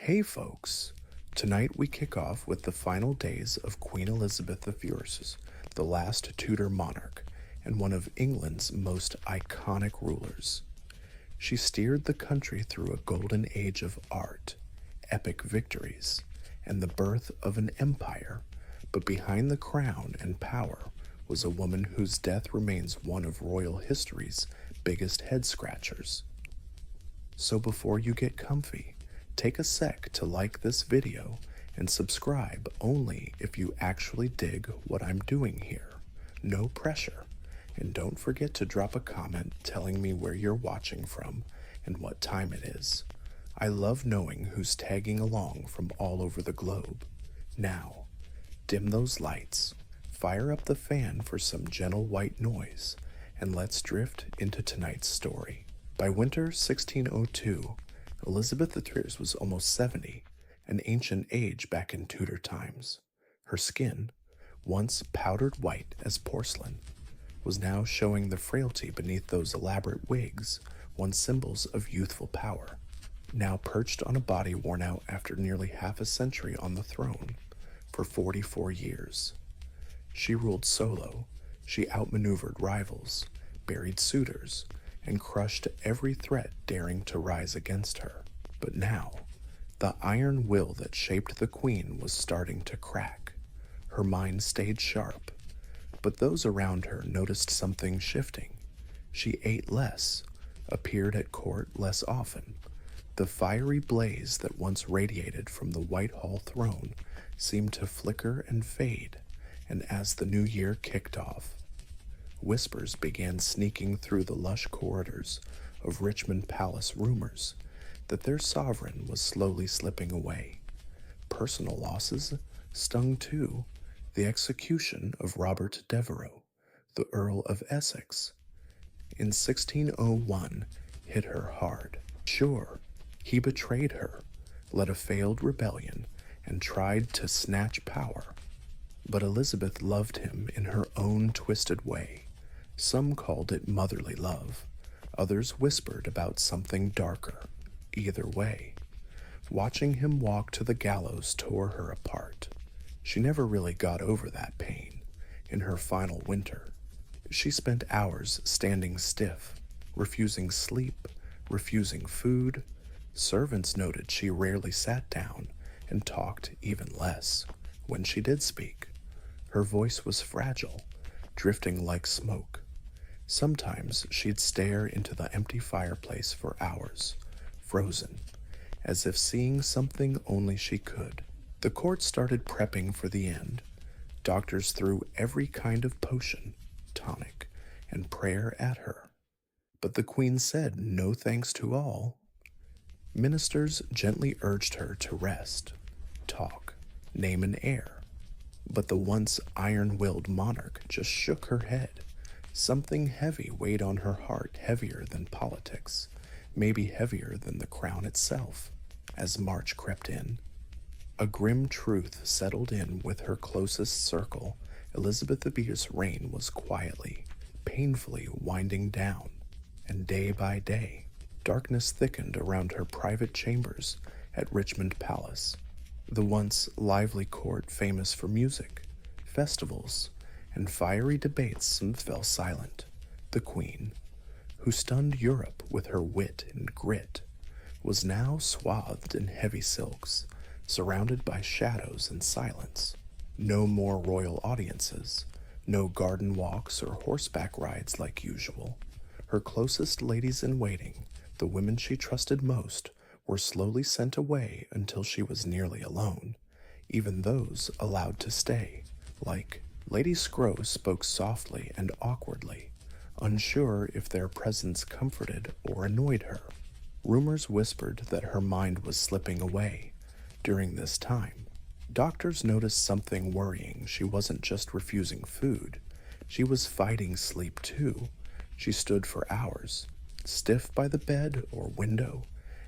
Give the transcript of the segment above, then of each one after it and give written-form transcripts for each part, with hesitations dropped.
Hey folks! Tonight we kick off with the final days of Queen Elizabeth I, the last Tudor monarch and one of England's most iconic rulers. She steered the country through a golden age of art, epic victories, and the birth of an empire, but behind the crown and power was a woman whose death remains one of royal history's biggest head-scratchers. So before you get comfy, take a sec to like this video and subscribe only if you actually dig what I'm doing here. No pressure. And don't forget to drop a comment telling me where you're watching from and what time it is. I love knowing who's tagging along from all over the globe. Now, dim those lights, fire up the fan for some gentle white noise, and let's drift into tonight's story. By winter 1602, Elizabeth I was almost 70, an ancient age back in Tudor times. Her skin, once powdered white as porcelain, was now showing the frailty beneath those elaborate wigs, once symbols of youthful power. Now perched on a body worn out after nearly half a century on the throne, for 44 years. She ruled solo, she outmaneuvered rivals, buried suitors, and crushed every threat daring to rise against her. But now, the iron will that shaped the queen was starting to crack. Her mind stayed sharp, but those around her noticed something shifting. She ate less, appeared at court less often. The fiery blaze that once radiated from the Whitehall throne seemed to flicker and fade, and as the new year kicked off, whispers began sneaking through the lush corridors of Richmond Palace, rumors that their sovereign was slowly slipping away. Personal losses stung too. The execution of Robert Devereux, the Earl of Essex, in 1601 hit her hard. Sure, he betrayed her, led a failed rebellion, and tried to snatch power. But Elizabeth loved him in her own twisted way. Some called it motherly love. Others whispered about something darker. Either way, watching him walk to the gallows tore her apart. She never really got over that pain. In her final winter, she spent hours standing stiff, refusing sleep, refusing food. Servants noted she rarely sat down and talked even less. When she did speak, her voice was fragile, drifting like smoke. Sometimes she'd stare into the empty fireplace for hours, frozen, as if seeing something only she could. The court started prepping for the end. Doctors threw every kind of potion, tonic, and prayer at her. But the queen said no thanks to all. Ministers gently urged her to rest, talk, name an heir. But the once iron-willed monarch just shook her head. Something heavy weighed on her heart, heavier than politics, maybe heavier than the crown itself. As March crept in, a grim truth settled in with her closest circle. Elizabeth I's reign was quietly, painfully winding down, and day by day, darkness thickened around her private chambers at Richmond Palace, the once lively court famous for music, festivals, and fiery debates soon fell silent. The queen, who stunned Europe with her wit and grit, was now swathed in heavy silks, surrounded by shadows and silence. No more royal audiences, no garden walks or horseback rides like usual. Her closest ladies-in-waiting, the women she trusted most, were slowly sent away until she was nearly alone, even those allowed to stay. Like Lady Scrow spoke softly and awkwardly, unsure if their presence comforted or annoyed her. Rumors whispered that her mind was slipping away. During this time, doctors noticed something worrying. She wasn't just refusing food, she was fighting sleep too. She stood for hours, stiff by the bed or window,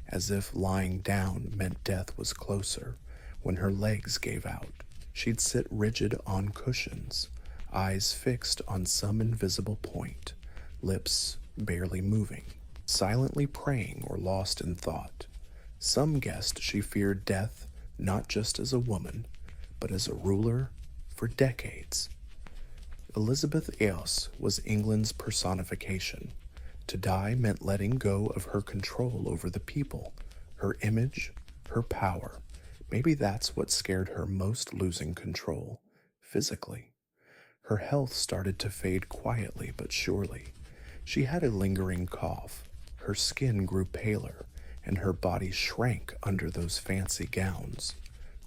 as if lying down meant death was closer. When her legs gave out, she'd sit rigid on cushions, eyes fixed on some invisible point, lips barely moving, silently praying or lost in thought. Some guessed she feared death not just as a woman, but as a ruler for decades. Elizabeth Eos was England's personification. To die meant letting go of her control over the people, her image, her power. Maybe that's what scared her most, losing control, physically. Her health started to fade quietly but surely. She had a lingering cough, her skin grew paler, and her body shrank under those fancy gowns.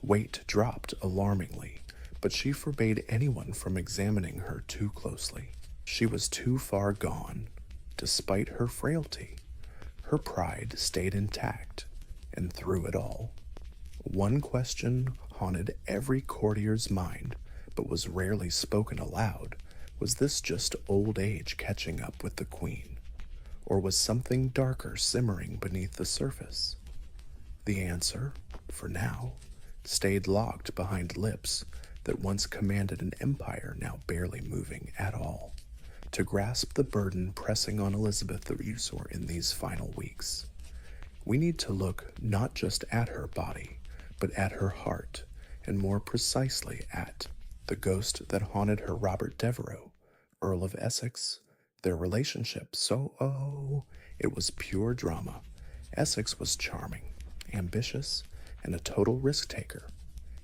Weight dropped alarmingly, but she forbade anyone from examining her too closely. She was too far gone, despite her frailty. Her pride stayed intact, and through it all, one question haunted every courtier's mind, but was rarely spoken aloud. Was this just old age catching up with the queen? Or was something darker simmering beneath the surface? The answer, for now, stayed locked behind lips that once commanded an empire now barely moving at all. To grasp the burden pressing on Elizabeth the Usurper in these final weeks, we need to look not just at her body, but at her heart, and more precisely at the ghost that haunted her Robert Devereux, Earl of Essex. Their relationship, it was pure drama. Essex was charming, ambitious, and a total risk-taker.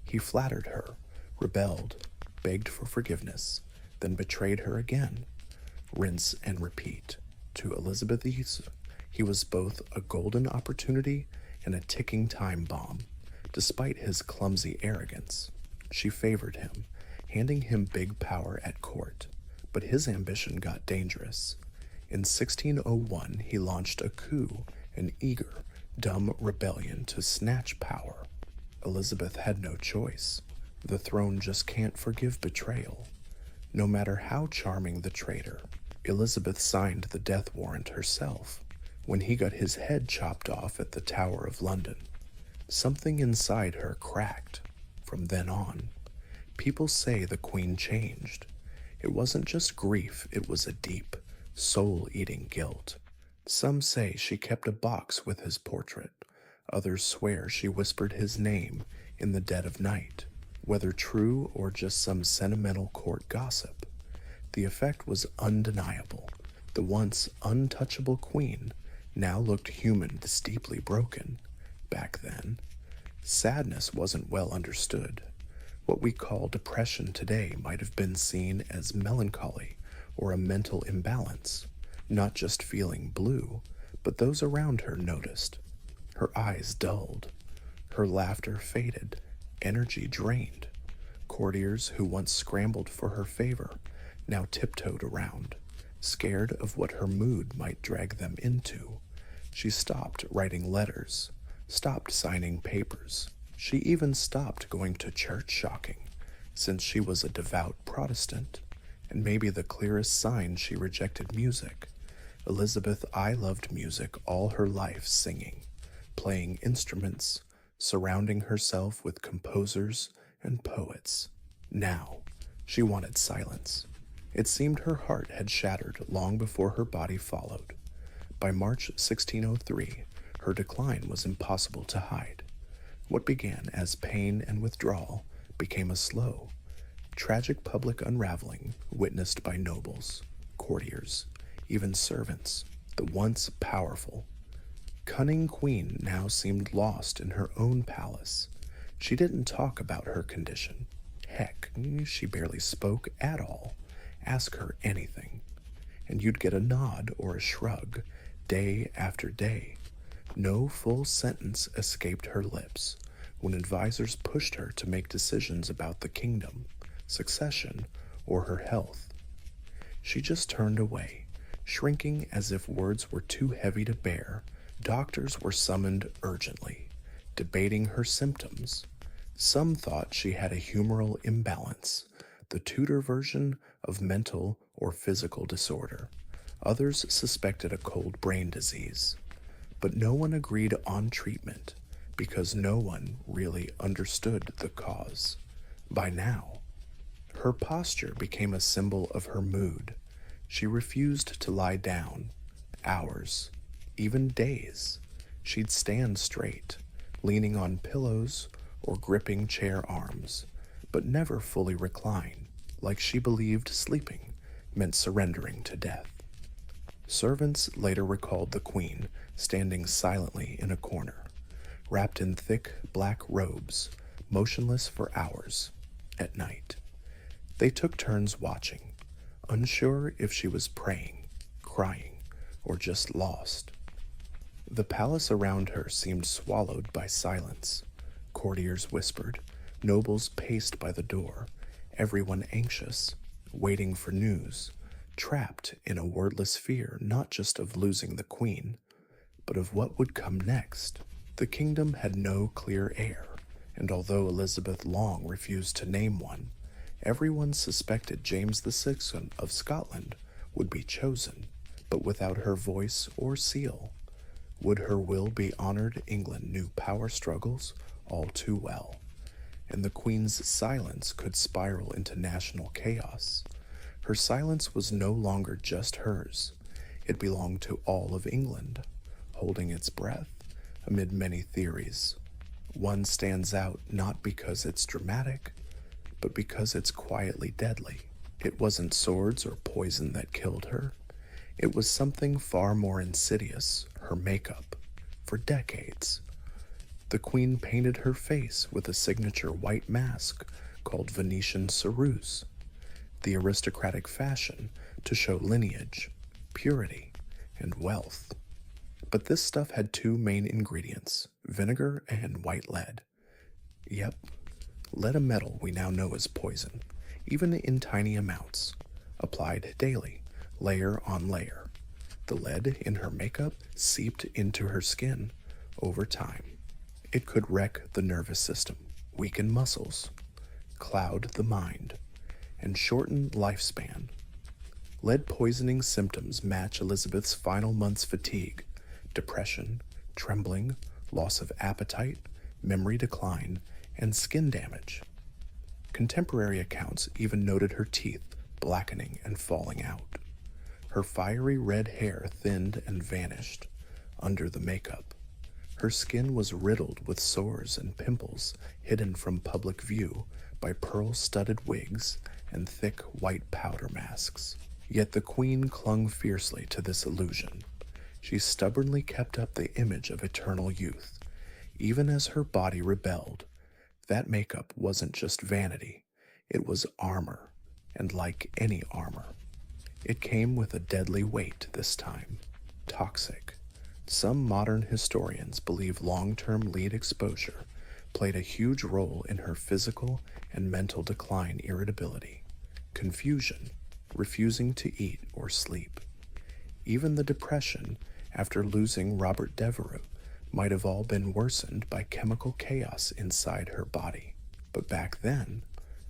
He flattered her, rebelled, begged for forgiveness, then betrayed her again. Rinse and repeat. To Elizabeth he was both a golden opportunity and a ticking time bomb. Despite his clumsy arrogance, she favored him, handing him big power at court. But his ambition got dangerous. In 1601, he launched a coup, an eager, dumb rebellion to snatch power. Elizabeth had no choice. The throne just can't forgive betrayal. No matter how charming the traitor, Elizabeth signed the death warrant herself when he got his head chopped off at the Tower of London. Something inside her cracked. From then on, people say the Queen changed. It wasn't just grief, it was a deep, soul-eating guilt. Some say she kept a box with his portrait. Others swear she whispered his name in the dead of night. Whether true or just some sentimental court gossip, the effect was undeniable. The once untouchable queen now looked human, deeply broken. Back then, sadness wasn't well understood. What we call depression today might have been seen as melancholy or a mental imbalance, not just feeling blue, but those around her noticed. Her eyes dulled, her laughter faded, energy drained. Courtiers who once scrambled for her favor now tiptoed around, scared of what her mood might drag them into. She stopped writing letters, stopped signing papers. She even stopped going to church, shocking, since she was a devout Protestant, and maybe the clearest sign she rejected music. Elizabeth I loved music all her life, singing, playing instruments, surrounding herself with composers and poets. Now, she wanted silence. It seemed her heart had shattered long before her body followed. By March 1603, her decline was impossible to hide. What began as pain and withdrawal became a slow, tragic public unraveling witnessed by nobles, courtiers, even servants. The once powerful, cunning queen now seemed lost in her own palace. She didn't talk about her condition. Heck, she barely spoke at all. Ask her anything, and you'd get a nod or a shrug day after day. No full sentence escaped her lips when advisors pushed her to make decisions about the kingdom, succession, or her health. She just turned away, shrinking as if words were too heavy to bear. Doctors were summoned urgently, debating her symptoms. Some thought she had a humoral imbalance, the Tudor version of mental or physical disorder. Others suspected a cold brain disease. But no one agreed on treatment because no one really understood the cause. By now, her posture became a symbol of her mood. She refused to lie down. Hours, even days, She'd stand straight, leaning on pillows or gripping chair arms, but never fully recline, like she believed sleeping meant surrendering to death. Servants later recalled the Queen standing silently in a corner, wrapped in thick black robes, motionless for hours at night. They took turns watching, unsure if she was praying, crying, or just lost. The palace around her seemed swallowed by silence. Courtiers whispered, nobles paced by the door, everyone anxious, waiting for news, trapped in a wordless fear not just of losing the Queen, but of what would come next. The kingdom had no clear heir, and although Elizabeth long refused to name one, everyone suspected James VI of Scotland would be chosen, but without her voice or seal. Would her will be honored? England knew power struggles all too well, and the Queen's silence could spiral into national chaos. Her silence was no longer just hers. It belonged to all of England, holding its breath amid many theories. One stands out not because it's dramatic, but because it's quietly deadly. It wasn't swords or poison that killed her. It was something far more insidious, her makeup. For decades, the Queen painted her face with a signature white mask called Venetian ceruse, the aristocratic fashion to show lineage, purity, and wealth. But this stuff had two main ingredients, vinegar and white lead. Yep, lead, a metal we now know is poison, even in tiny amounts, applied daily, layer on layer. The lead in her makeup seeped into her skin over time. It could wreck the nervous system, weaken muscles, cloud the mind, and shorten lifespan. Lead poisoning symptoms match Elizabeth's final months' fatigue, depression, trembling, loss of appetite, memory decline, and skin damage. Contemporary accounts even noted her teeth blackening and falling out. Her fiery red hair thinned and vanished under the makeup. Her skin was riddled with sores and pimples hidden from public view by pearl-studded wigs and thick white powder masks. Yet the Queen clung fiercely to this illusion. She stubbornly kept up the image of eternal youth, even as her body rebelled. That makeup wasn't just vanity, it was armor, and like any armor, it came with a deadly weight this time. Toxic. Some modern historians believe long-term lead exposure played a huge role in her physical and mental decline, irritability, confusion, refusing to eat or sleep. Even the depression after losing Robert Devereux might have all been worsened by chemical chaos inside her body. But back then,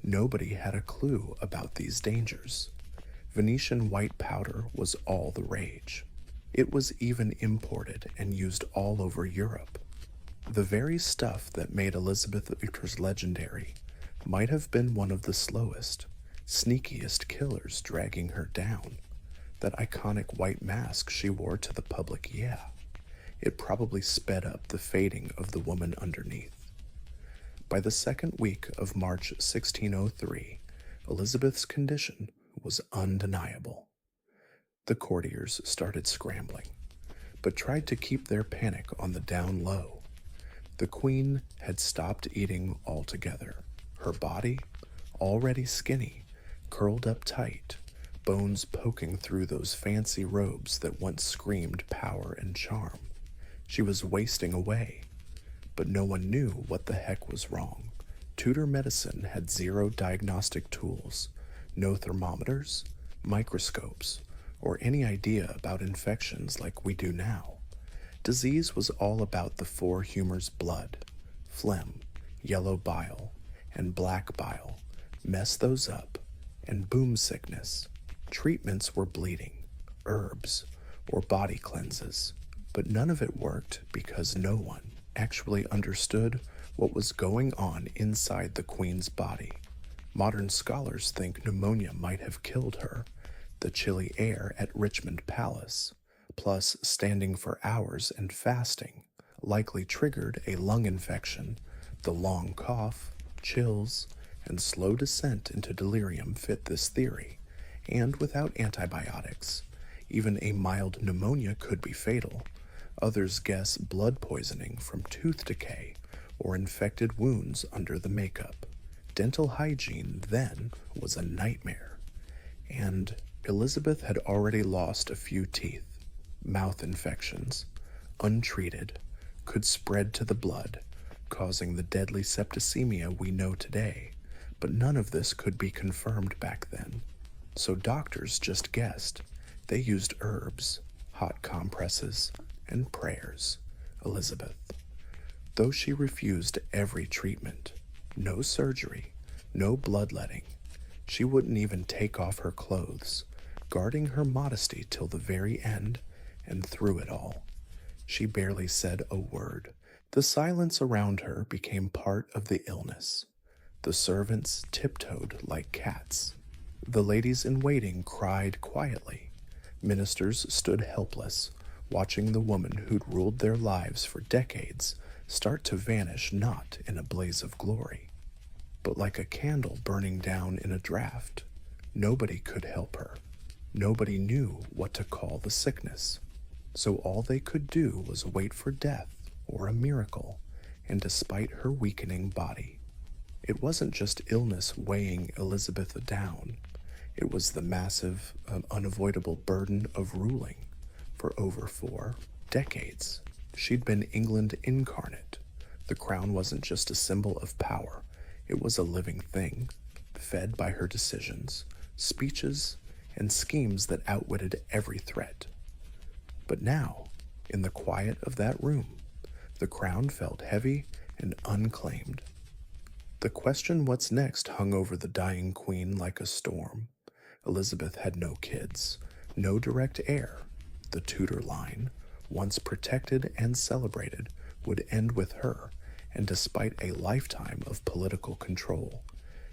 nobody had a clue about these dangers. Venetian white powder was all the rage. It was even imported and used all over Europe. The very stuff that made Elizabeth Victor's legendary might have been one of the slowest, sneakiest killers dragging her down. That iconic white mask she wore to the public, yeah, it probably sped up the fading of the woman underneath. By the second week of March 1603, Elizabeth's condition was undeniable. The courtiers started scrambling, but tried to keep their panic on the down low. The Queen had stopped eating altogether. Her body, already skinny, curled up tight, bones poking through those fancy robes that once screamed power and charm. She was wasting away, but no one knew what the heck was wrong. Tudor medicine had zero diagnostic tools, no thermometers, microscopes, or any idea about infections like we do now. Disease was all about the four humors: blood, phlegm, yellow bile, and black bile. Mess those up, and boom, sickness. Treatments were bleeding, herbs, or body cleanses, but none of it worked because no one actually understood what was going on inside the Queen's body. Modern scholars think pneumonia might have killed her, the chilly air at Richmond Palace, plus standing for hours and fasting, likely triggered a lung infection. The long cough, chills, and slow descent into delirium fit this theory, and without antibiotics, even a mild pneumonia could be fatal. Others guess blood poisoning from tooth decay or infected wounds under the makeup. Dental hygiene then was a nightmare, and Elizabeth had already lost a few teeth. Mouth infections, untreated, could spread to the blood, causing the deadly septicemia we know today, but none of this could be confirmed back then. So doctors just guessed. They used herbs, hot compresses, and prayers. Elizabeth, though she refused every treatment, no surgery, no bloodletting, she wouldn't even take off her clothes, guarding her modesty till the very end, and through it all, she barely said a word. The silence around her became part of the illness. The servants tiptoed like cats. The ladies in waiting cried quietly. Ministers stood helpless, watching the woman who'd ruled their lives for decades start to vanish not in a blaze of glory, but like a candle burning down in a draught. Nobody could help her. Nobody knew what to call the sickness. So all they could do was wait for death or a miracle, and despite her weakening body, it wasn't just illness weighing Elizabeth down. It was the massive, unavoidable burden of ruling. For over 4 decades, she'd been England incarnate. The crown wasn't just a symbol of power, it was a living thing, fed by her decisions, speeches, and schemes that outwitted every threat. But now, in the quiet of that room, the crown felt heavy and unclaimed. The question what's next hung over the dying queen like a storm. Elizabeth had no kids, no direct heir. The Tudor line, once protected and celebrated, would end with her, and despite a lifetime of political control,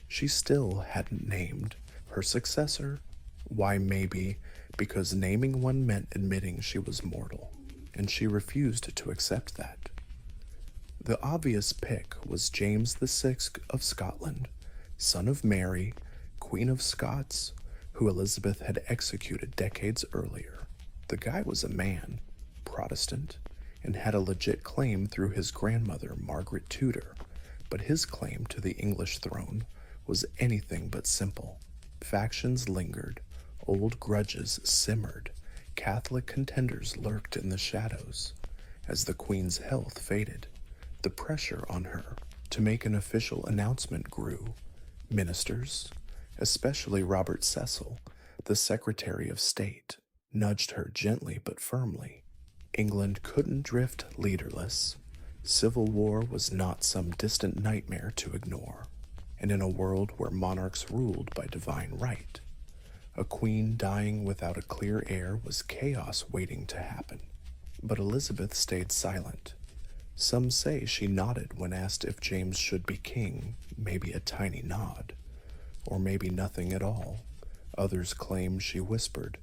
she still hadn't named her successor. Why, maybe because naming one meant admitting she was mortal, and she refused to accept that. The obvious pick was James VI of Scotland, son of Mary, Queen of Scots, who Elizabeth had executed decades earlier. The guy was a man, Protestant, and had a legit claim through his grandmother, Margaret Tudor, but his claim to the English throne was anything but simple. Factions lingered, old grudges simmered, Catholic contenders lurked in the shadows. As the Queen's health faded, the pressure on her to make an official announcement grew. Ministers, especially Robert Cecil, the Secretary of State, nudged her gently but firmly. England couldn't drift leaderless. Civil war was not some distant nightmare to ignore, and in a world where monarchs ruled by divine right, a queen dying without a clear heir was chaos waiting to happen. But Elizabeth stayed silent. Some say she nodded when asked if James should be king, maybe a tiny nod, or maybe nothing at all. Others claim she whispered,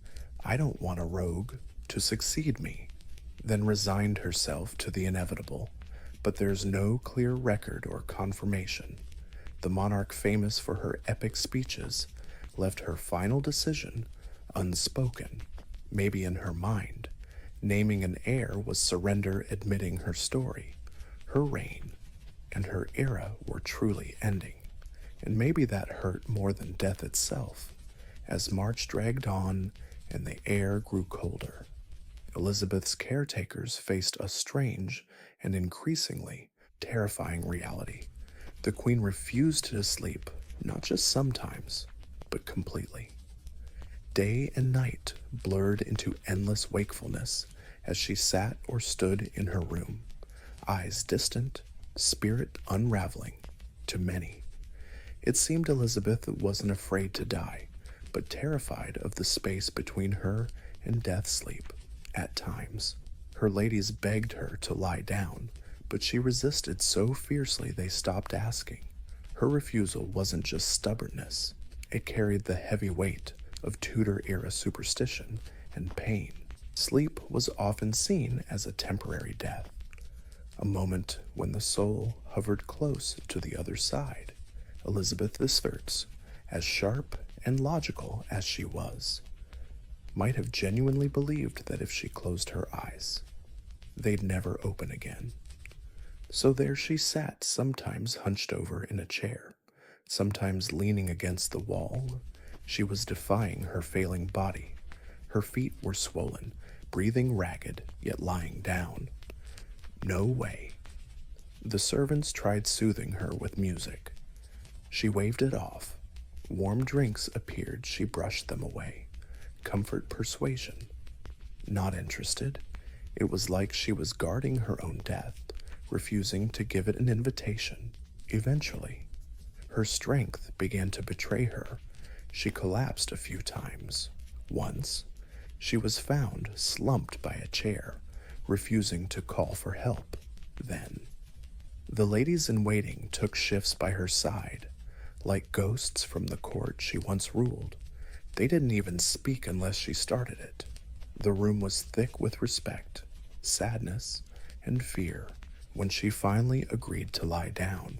"I don't want a rogue to succeed me," then resigned herself to the inevitable. But there's no clear record or confirmation. The monarch, famous for her epic speeches, left her final decision unspoken, maybe in her mind. Naming an heir was surrender, admitting her story. Her reign and her era were truly ending, and maybe that hurt more than death itself. As March dragged on and the air grew colder, Elizabeth's caretakers faced a strange and increasingly terrifying reality. The Queen refused to sleep, not just sometimes, but completely. Day and night blurred into endless wakefulness as she sat or stood in her room, eyes distant, spirit unraveling to many. It seemed Elizabeth wasn't afraid to die, but terrified of the space between her and death sleep. At times, her ladies begged her to lie down, but she resisted so fiercely they stopped asking. Her refusal wasn't just stubbornness, it carried the heavy weight of Tudor-era superstition and pain. Sleep was often seen as a temporary death. a moment when the soul hovered close to the other side. Elizabeth asserts, as sharp and logical as she was, might have genuinely believed that if she closed her eyes, they'd never open again. So there she sat, sometimes hunched over in a chair, sometimes leaning against the wall. She was defying her failing body. Her feet were swollen, breathing ragged, yet lying down. No way. The servants tried soothing her with music. She waved it off. Warm drinks appeared, she brushed them away. Comfort, persuasion. Not interested. It was like she was guarding her own death, refusing to give it an invitation. Eventually, her strength began to betray her. She collapsed a few times. Once, she was found slumped by a chair, refusing to call for help. Then, the ladies in waiting took shifts by her side, like ghosts from the court she once ruled. They didn't even speak unless she started it. The room was thick with respect, sadness, and fear when she finally agreed to lie down.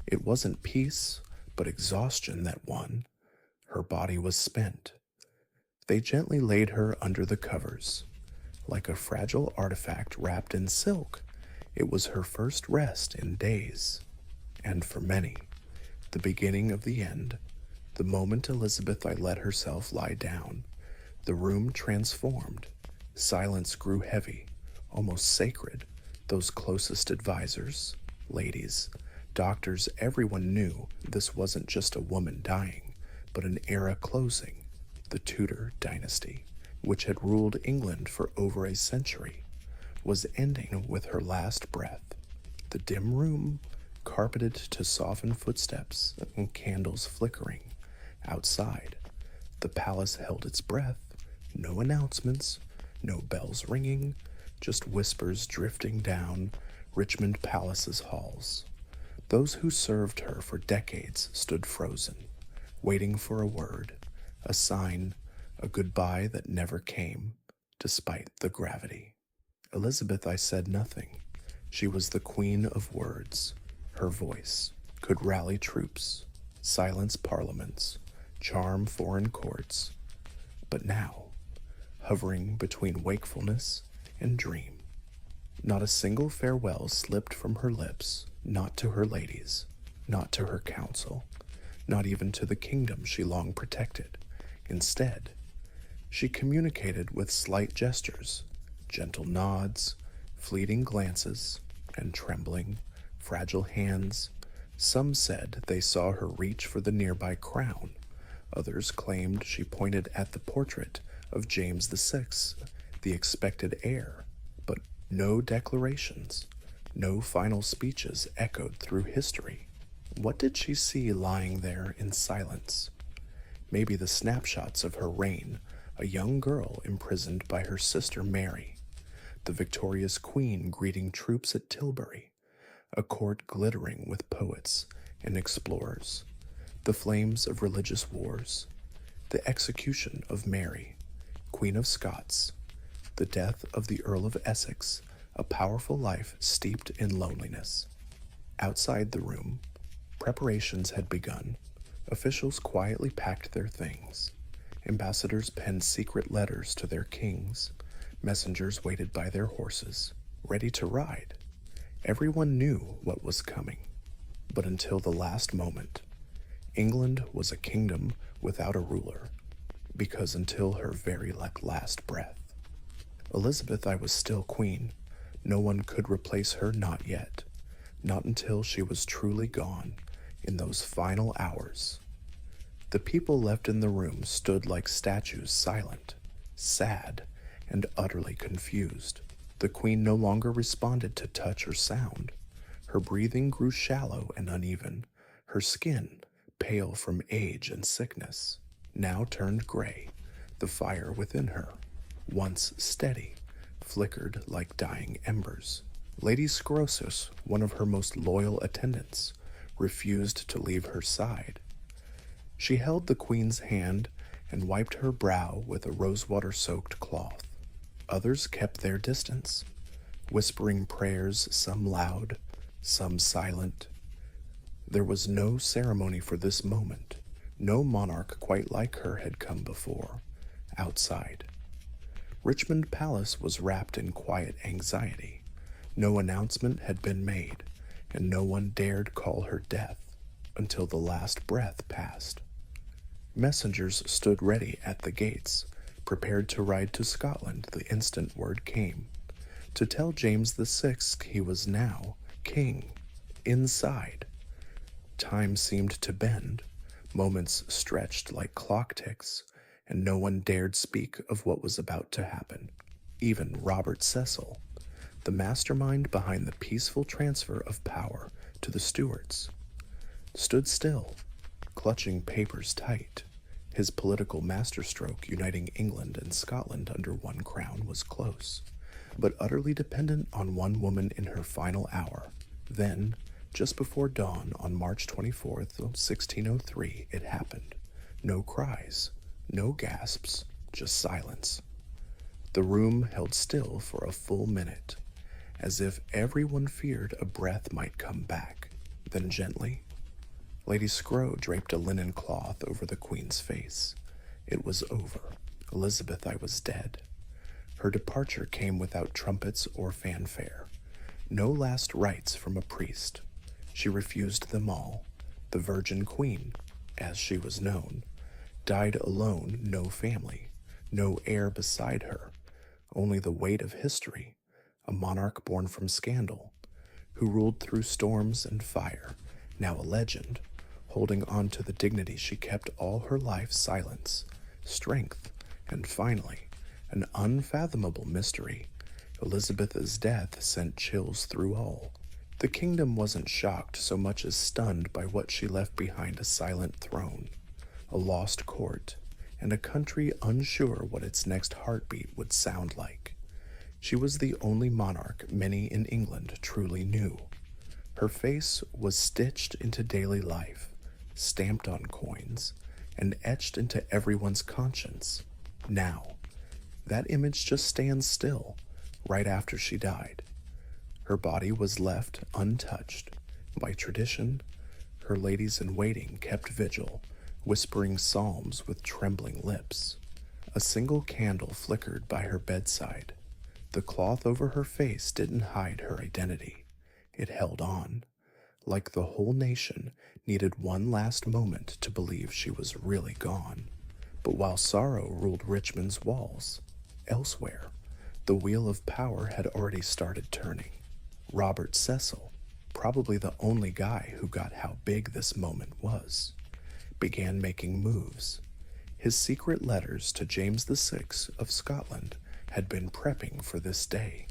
It wasn't peace, but exhaustion that won. Her body was spent. They gently laid her under the covers, like a fragile artifact wrapped in silk. It was her first rest in days, and for many, the beginning of the end. The moment Elizabeth I let herself lie down, the room transformed. Silence grew heavy, almost sacred. Those closest advisors, ladies, doctors, everyone knew this wasn't just a woman dying, but an era closing. The Tudor dynasty, which had ruled England for over a century, was ending with her last breath. The dim room, carpeted to soften footsteps and candles flickering. Outside, the palace held its breath. No announcements, no bells ringing, just whispers drifting down Richmond Palace's halls. Those who served her for decades stood frozen, waiting for a word, a sign, a goodbye that never came, despite the gravity. Elizabeth I said nothing. She was the queen of words. Her voice could rally troops, silence parliaments, charm foreign courts. But now, hovering between wakefulness and dream, not a single farewell slipped from her lips, not to her ladies, not to her council, not even to the kingdom she long protected. Instead, she communicated with slight gestures, gentle nods, fleeting glances, and trembling, fragile hands. Some said they saw her reach for the nearby crown. Others claimed she pointed at the portrait of James VI, the expected heir. But no declarations, no final speeches echoed through history. What did she see lying there in silence? Maybe the snapshots of her reign, a young girl imprisoned by her sister Mary, the victorious queen greeting troops at Tilbury, a court glittering with poets and explorers, the flames of religious wars, the execution of Mary, Queen of Scots, the death of the Earl of Essex, a powerful life steeped in loneliness. Outside the room, preparations had begun. Officials quietly packed their things. Ambassadors penned secret letters to their kings. Messengers waited by their horses, ready to ride. Everyone knew what was coming. But until the last moment, England was a kingdom without a ruler, because until her very last breath, Elizabeth I was still queen. No one could replace her, not yet. Not until she was truly gone in those final hours. The people left in the room stood like statues, silent, sad, and utterly confused. The queen no longer responded to touch or sound. Her breathing grew shallow and uneven. Her skin, pale from age and sickness, now turned gray. The fire within her, once steady, flickered like dying embers. Lady Scrosis, one of her most loyal attendants, refused to leave her side. She held the queen's hand and wiped her brow with a rosewater-soaked cloth. Others kept their distance, whispering prayers, some loud, some silent. There was no ceremony for this moment. No monarch quite like her had come before. Outside, Richmond Palace was wrapped in quiet anxiety. No announcement had been made, and no one dared call her death until the last breath passed. Messengers stood ready at the gates, prepared to ride to Scotland the instant word came, to tell James VI he was now king, inside. Time seemed to bend, moments stretched like clock ticks, and no one dared speak of what was about to happen. Even Robert Cecil, the mastermind behind the peaceful transfer of power to the Stuarts, stood still, clutching papers tight. His political masterstroke uniting England and Scotland under one crown was close, but utterly dependent on one woman in her final hour. Then, just before dawn on March 24th, 1603, it happened. No cries, no gasps, just silence. The room held still for a full minute, as if everyone feared a breath might come back. Then gently, Lady Scrow draped a linen cloth over the Queen's face. It was over. Elizabeth I was dead. Her departure came without trumpets or fanfare. No last rites from a priest. She refused them all. The Virgin Queen, as she was known, died alone, no family, no heir beside her, only the weight of history, a monarch born from scandal, who ruled through storms and fire, now a legend, holding on to the dignity she kept all her life, silence, strength, and finally, an unfathomable mystery. Elizabeth's death sent chills through all. The kingdom wasn't shocked so much as stunned by what she left behind: a silent throne, a lost court, and a country unsure what its next heartbeat would sound like. She was the only monarch many in England truly knew. Her face was stitched into daily life, stamped on coins, and etched into everyone's conscience. Now, that image just stands still, right after she died. Her body was left untouched. By tradition, her ladies-in-waiting kept vigil, whispering psalms with trembling lips. A single candle flickered by her bedside. The cloth over her face didn't hide her identity. It held on, like the whole nation needed one last moment to believe she was really gone. But while sorrow ruled Richmond's walls, elsewhere, the wheel of power had already started turning. Robert Cecil, probably the only guy who got how big this moment was, began making moves. His secret letters to James VI of Scotland had been prepping for this day.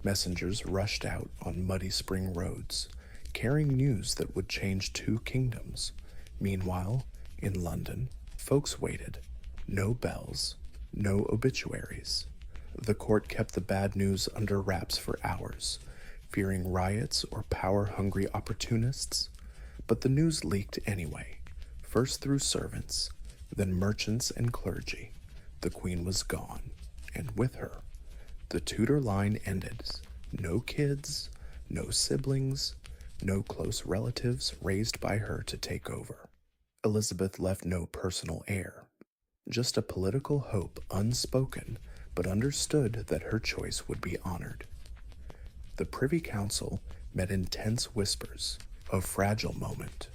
Messengers rushed out on muddy spring roads, carrying news that would change two kingdoms. Meanwhile, in London, folks waited. No bells, no obituaries. The court kept the bad news under wraps for hours, fearing riots or power-hungry opportunists. But the news leaked anyway, first through servants, then merchants and clergy. The Queen was gone, and with her, the Tudor line ended. No kids, no siblings, no close relatives raised by her to take over. Elizabeth left no personal heir, just a political hope unspoken but understood that her choice would be honored. The Privy Council met in tense whispers. A fragile moment.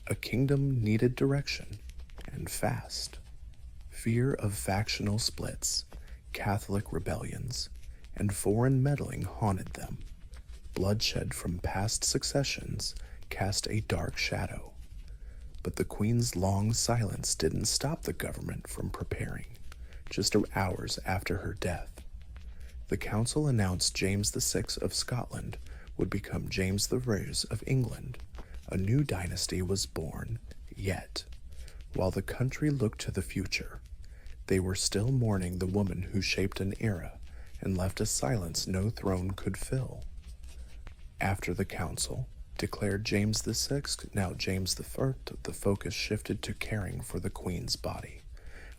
A kingdom needed direction, and fast. Fear of factional splits, Catholic rebellions, and foreign meddling haunted them. Bloodshed from past successions cast a dark shadow. But the Queen's long silence didn't stop the government from preparing. Just hours after her death, the council announced James VI of Scotland would become James I of England. A new dynasty was born. Yet, while the country looked to the future, they were still mourning the woman who shaped an era and left a silence no throne could fill. After the council declared James VI, now James I, the focus shifted to caring for the Queen's body.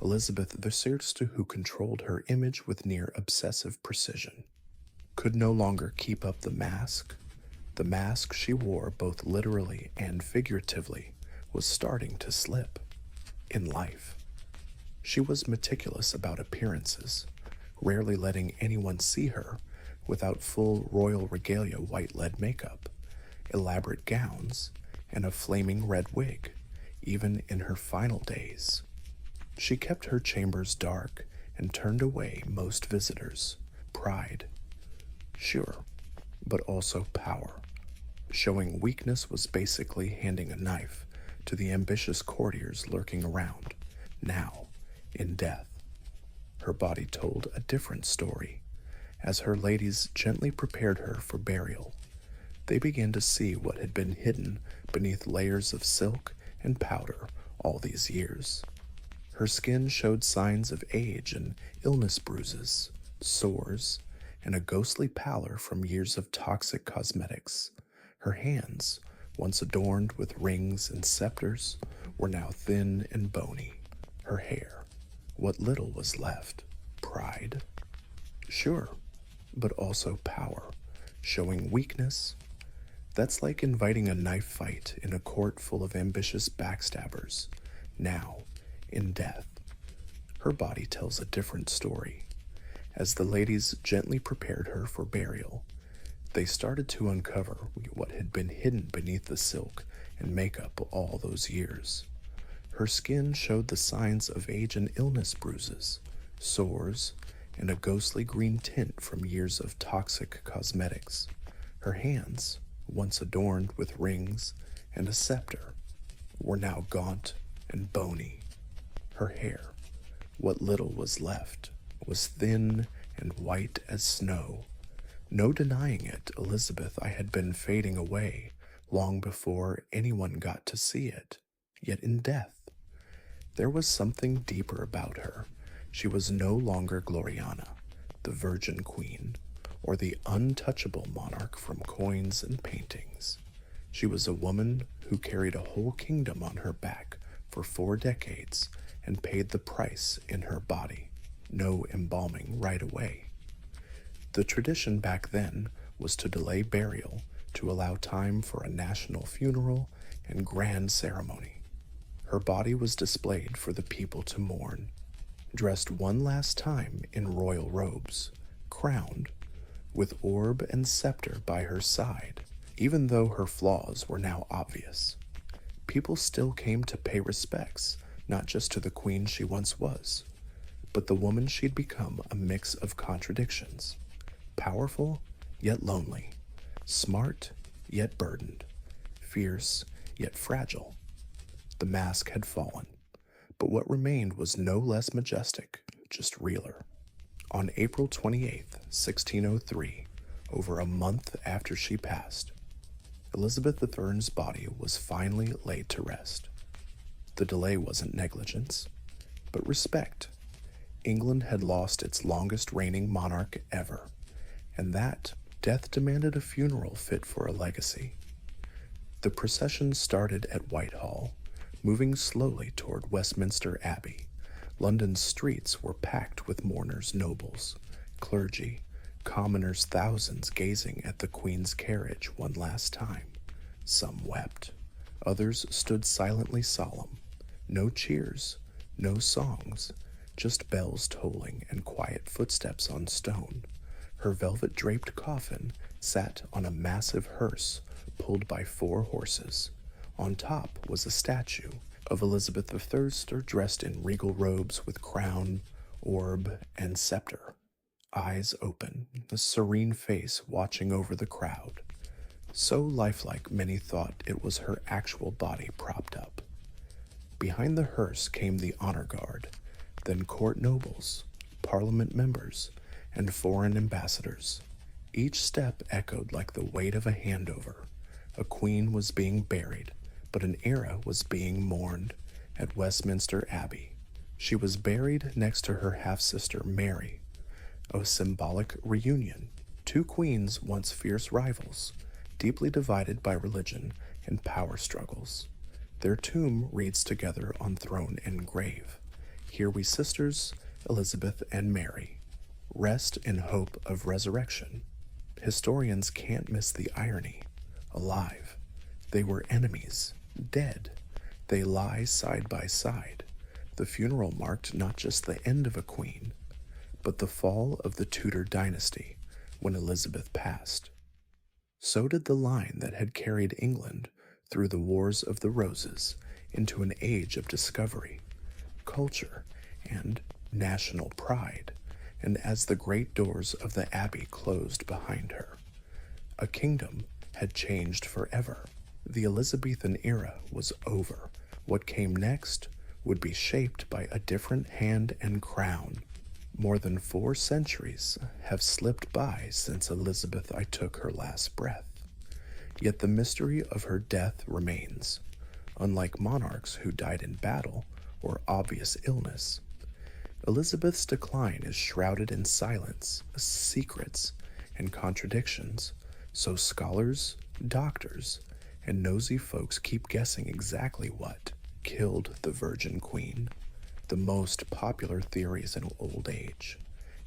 Elizabeth I, who controlled her image with near obsessive precision, could no longer keep up the mask she wore both literally and figuratively was starting to slip. In life, she was meticulous about appearances, rarely letting anyone see her without full royal regalia white lead makeup, elaborate gowns, and a flaming red wig, even in her final days. She kept her chambers dark and turned away most visitors. Pride, sure, but also power. Showing weakness was basically handing a knife to the ambitious courtiers lurking around, now in death. Her body told a different story. As her ladies gently prepared her for burial, they began to see what had been hidden beneath layers of silk and powder all these years. Her skin showed signs of age and illness bruises, sores, and a ghostly pallor from years of toxic cosmetics. Her hands, once adorned with rings and scepters, were now thin and bony. Her hair, what little was left, pride? Sure, but also power, showing weakness. That's like inviting a knife fight in a court full of ambitious backstabbers, now in death. Her body tells a different story. As the ladies gently prepared her for burial, they started to uncover what had been hidden beneath the silk and makeup all those years. Her skin showed the signs of age and illness bruises, sores, and a ghostly green tint from years of toxic cosmetics. Her hands, once adorned with rings and a scepter, were now gaunt and bony. Her hair, what little was left, was thin and white as snow. No denying it, Elizabeth, I had been fading away long before anyone got to see it. Yet in death, there was something deeper about her. She was no longer Gloriana, the Virgin Queen, or the untouchable monarch from coins and paintings. She was a woman who carried a whole kingdom on her back for 4 decades and paid the price in her body. No embalming right away. The tradition back then was to delay burial to allow time for a national funeral and grand ceremony. Her body was displayed for the people to mourn, dressed one last time in royal robes, crowned, with orb and scepter by her side. Even though her flaws were now obvious, people still came to pay respects, not just to the queen she once was, but the woman she'd become, a mix of contradictions. Powerful, yet lonely. Smart, yet burdened. Fierce, yet fragile. The mask had fallen, but what remained was no less majestic, just realer. On April 28th, 1603, over a month after she passed, Elizabeth III's body was finally laid to rest. The delay wasn't negligence, but respect. England had lost its longest reigning monarch ever, and that death demanded a funeral fit for a legacy. The procession started at Whitehall, moving slowly toward Westminster Abbey. London's streets were packed with mourners, nobles, clergy, commoners, thousands gazing at the Queen's carriage one last time. Some wept. Others stood silently solemn. No cheers, no songs, just bells tolling and quiet footsteps on stone. Her velvet-draped coffin sat on a massive hearse pulled by 4 horses. On top was a statue of Elizabeth I, dressed in regal robes with crown, orb, and scepter. Eyes open, a serene face watching over the crowd. So lifelike many thought it was her actual body propped up. Behind the hearse came the honor guard, then court nobles, parliament members, and foreign ambassadors. Each step echoed like the weight of a handover. A queen was being buried, but an era was being mourned at Westminster Abbey. She was buried next to her half-sister Mary, a symbolic reunion. 2 queens, once fierce rivals, deeply divided by religion and power struggles. Their tomb reads together on throne and grave. Here we sisters, Elizabeth and Mary, rest in hope of resurrection. Historians can't miss the irony. Alive. They were enemies. Dead. They lie side by side. The funeral marked not just the end of a queen, but the fall of the Tudor dynasty when Elizabeth passed. So did the line that had carried England through the Wars of the Roses into an age of discovery, culture, and national pride, and as the great doors of the Abbey closed behind her, a kingdom had changed forever. The Elizabethan era was over. What came next would be shaped by a different hand and crown. More than 4 centuries have slipped by since Elizabeth I took her last breath. Yet the mystery of her death remains. Unlike monarchs who died in battle or obvious illness, Elizabeth's decline is shrouded in silence, secrets, and contradictions, so scholars, doctors, and nosy folks keep guessing exactly what killed the Virgin Queen. The most popular theories in old age.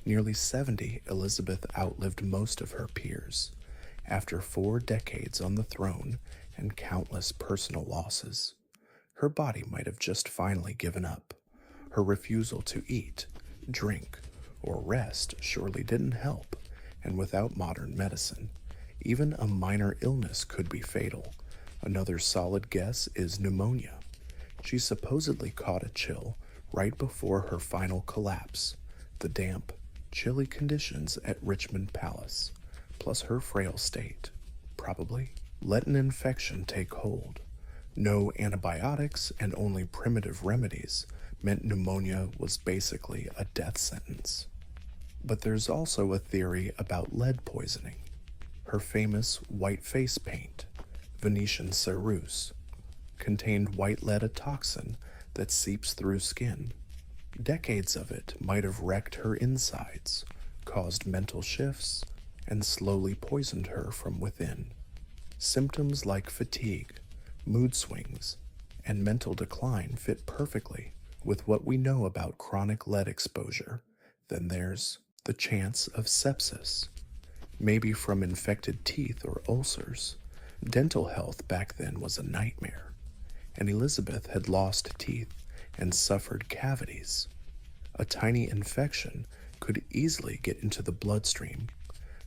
Nearly 70, Elizabeth outlived most of her peers, after 4 decades on the throne and countless personal losses. Her body might have just finally given up. Her refusal to eat, drink, or rest surely didn't help, and without modern medicine, even a minor illness could be fatal. Another solid guess is pneumonia. She supposedly caught a chill right before her final collapse. The damp, chilly conditions at Richmond Palace, plus her frail state, probably let an infection take hold. No antibiotics and only primitive remedies meant pneumonia was basically a death sentence. But there's also a theory about lead poisoning. Her famous white face paint, Venetian ceruse, contained white lead, a toxin that seeps through skin. Decades of it might have wrecked her insides, caused mental shifts, and slowly poisoned her from within. Symptoms like fatigue, mood swings, and mental decline fit perfectly with what we know about chronic lead exposure. Then there's the chance of sepsis, maybe from infected teeth or ulcers. Dental health back then was a nightmare, and Elizabeth had lost teeth and suffered cavities. A tiny infection could easily get into the bloodstream,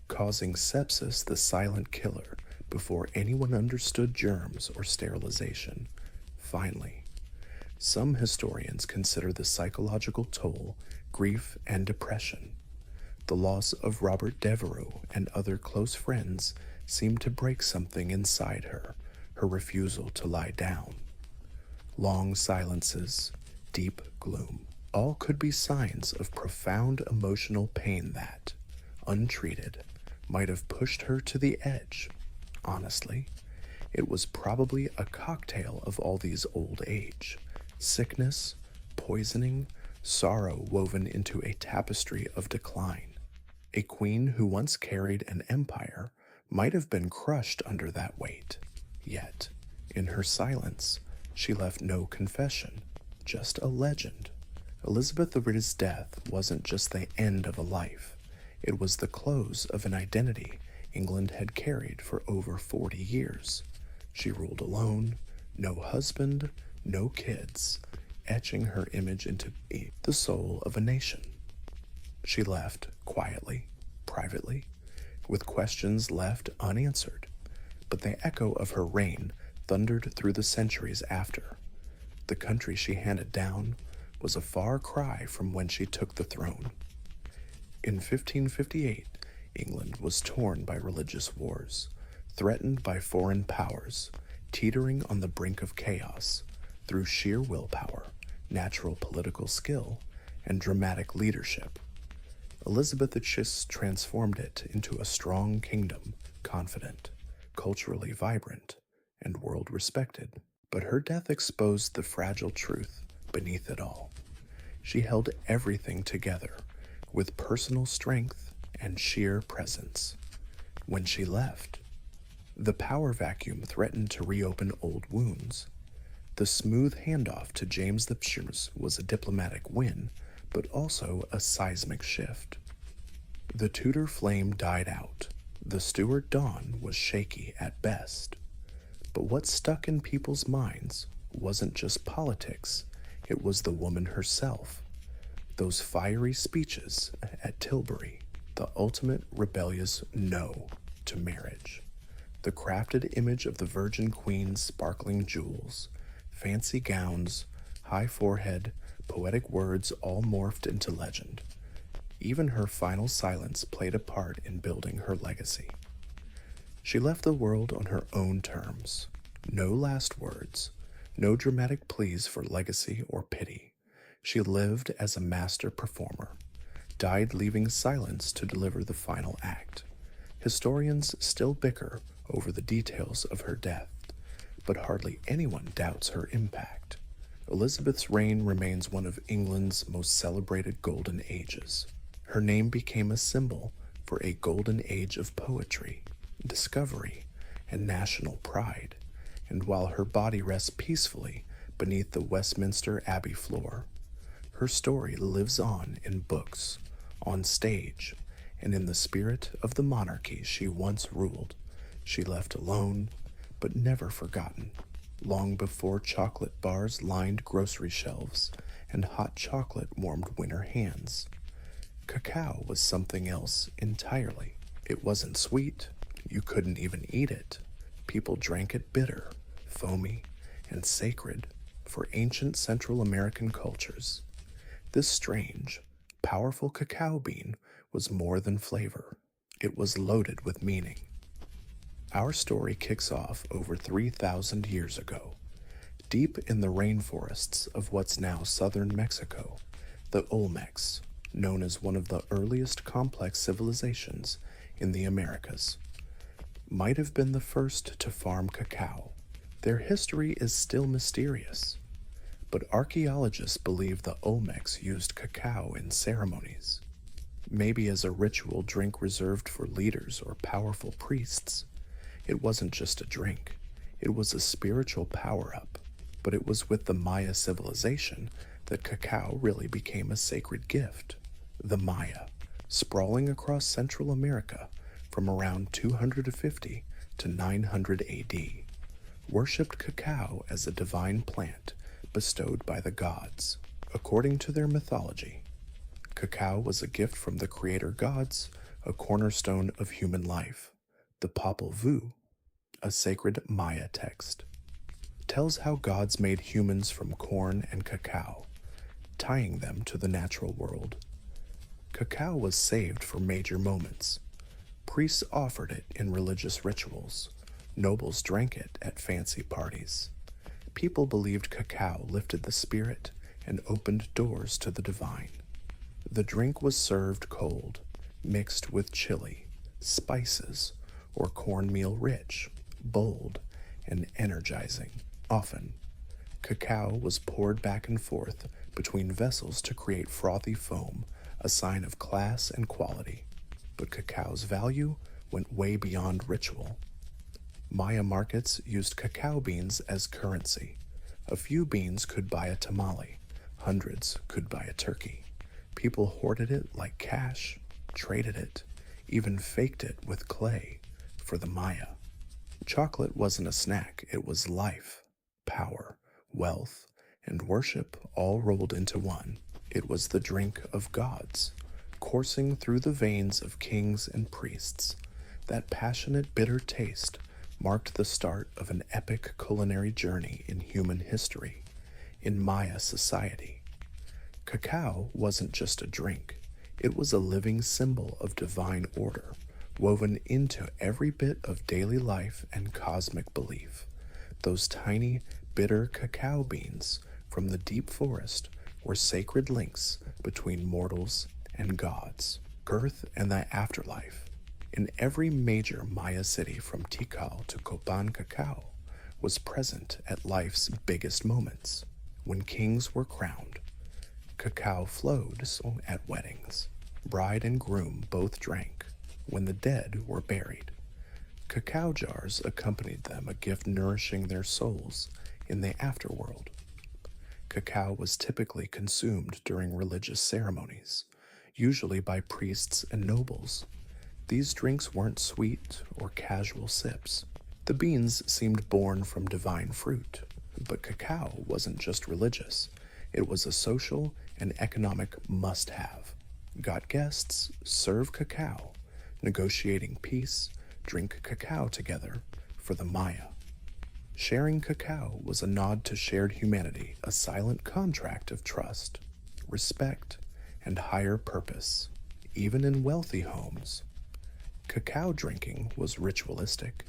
causing sepsis, the silent killer, before anyone understood germs or sterilization. Finally, some historians consider the psychological toll grief and depression. The loss of Robert Devereux and other close friends seemed to break something inside her, her refusal to lie down. Long silences, deep gloom, all could be signs of profound emotional pain that, untreated, might have pushed her to the edge. Honestly, it was probably a cocktail of all these old age, sickness, poisoning, sorrow woven into a tapestry of decline. A queen who once carried an empire might have been crushed under that weight. Yet, in her silence, she left no confession, just a legend. Elizabeth I's death wasn't just the end of a life. It was the close of an identity England had carried for over 40 years. She ruled alone, no husband, no kids, etching her image into the soul of a nation. She left quietly, privately, with questions left unanswered, but the echo of her reign thundered through the centuries after. The country she handed down was a far cry from when she took the throne. In 1558, England was torn by religious wars, threatened by foreign powers, teetering on the brink of chaos. Through sheer willpower, natural political skill, and dramatic leadership, Elizabeth transformed it into a strong kingdom, confident, culturally vibrant, and world-respected. But her death exposed the fragile truth beneath it all. She held everything together with personal strength and sheer presence. When she left, the power vacuum threatened to reopen old wounds. The smooth handoff to James the Prince was a diplomatic win, but also a seismic shift. The Tudor flame died out. The Stuart dawn was shaky at best, but what stuck in people's minds wasn't just politics, it was the woman herself. Those fiery speeches at Tilbury, the ultimate rebellious no to marriage. The crafted image of the Virgin Queen's sparkling jewels, fancy gowns, high forehead, poetic words all morphed into legend. Even her final silence played a part in building her legacy. She left the world on her own terms. No last words, no dramatic pleas for legacy or pity. She lived as a master performer, died leaving silence to deliver the final act. Historians still bicker over the details of her death, but hardly anyone doubts her impact. Elizabeth's reign remains one of England's most celebrated golden ages. Her name became a symbol for a golden age of poetry, discovery, and national pride, and while her body rests peacefully beneath the Westminster Abbey floor, her story lives on in books, on stage, and in the spirit of the monarchy she once ruled. She left alone, but never forgotten, long before chocolate bars lined grocery shelves and hot chocolate warmed winter hands. Cacao was something else entirely. It wasn't sweet. You couldn't even eat it. People drank it bitter, foamy, and sacred for ancient Central American cultures. This strange, powerful cacao bean was more than flavor. It was loaded with meaning. Our story kicks off over 3,000 years ago, deep in the rainforests of what's now southern Mexico. The Olmecs, known as one of the earliest complex civilizations in the Americas, might have been the first to farm cacao. Their history is still mysterious, but archaeologists believe the Olmecs used cacao in ceremonies, maybe as a ritual drink reserved for leaders or powerful priests. It wasn't just a drink, it was a spiritual power-up, but it was with the Maya civilization that cacao really became a sacred gift. The Maya, sprawling across Central America from around 250 to 900 AD, worshipped cacao as a divine plant bestowed by the gods. According to their mythology, cacao was a gift from the creator gods, a cornerstone of human life. The Popol Vuh, a sacred Maya text, tells how gods made humans from corn and cacao, tying them to the natural world. Cacao was saved for major moments. Priests offered it in religious rituals. Nobles drank it at fancy parties. People believed cacao lifted the spirit and opened doors to the divine. The drink was served cold, mixed with chili, spices, or cornmeal rich, bold, and energizing. Often, cacao was poured back and forth between vessels to create frothy foam, a sign of class and quality. But cacao's value went way beyond ritual. Maya markets used cacao beans as currency. A few beans could buy a tamale, hundreds could buy a turkey. People hoarded it like cash, traded it, even faked it with clay for the Maya. Chocolate wasn't a snack, it was life, power, wealth, and worship all rolled into one. It was the drink of gods, coursing through the veins of kings and priests. That passionate, bitter taste marked the start of an epic culinary journey in human history. In Maya society, cacao wasn't just a drink, it was a living symbol of divine order, woven into every bit of daily life and cosmic belief. Those tiny, bitter cacao beans from the deep forest were sacred links between mortals and gods, earth and the afterlife. In every major Maya city from Tikal to Copan, cacao was present at life's biggest moments. When kings were crowned, cacao flowed at weddings. Bride and groom both drank. When the dead were buried, cacao jars accompanied them, a gift nourishing their souls in the afterworld. Cacao was typically consumed during religious ceremonies, usually by priests and nobles. These drinks weren't sweet or casual sips. The beans seemed born from divine fruit, but cacao wasn't just religious. It was a social and economic must-have. Got guests? Serve cacao. Negotiating peace? Drink cacao together for the Maya. Sharing cacao was a nod to shared humanity, a silent contract of trust, respect, and higher purpose. Even in wealthy homes, cacao drinking was ritualistic.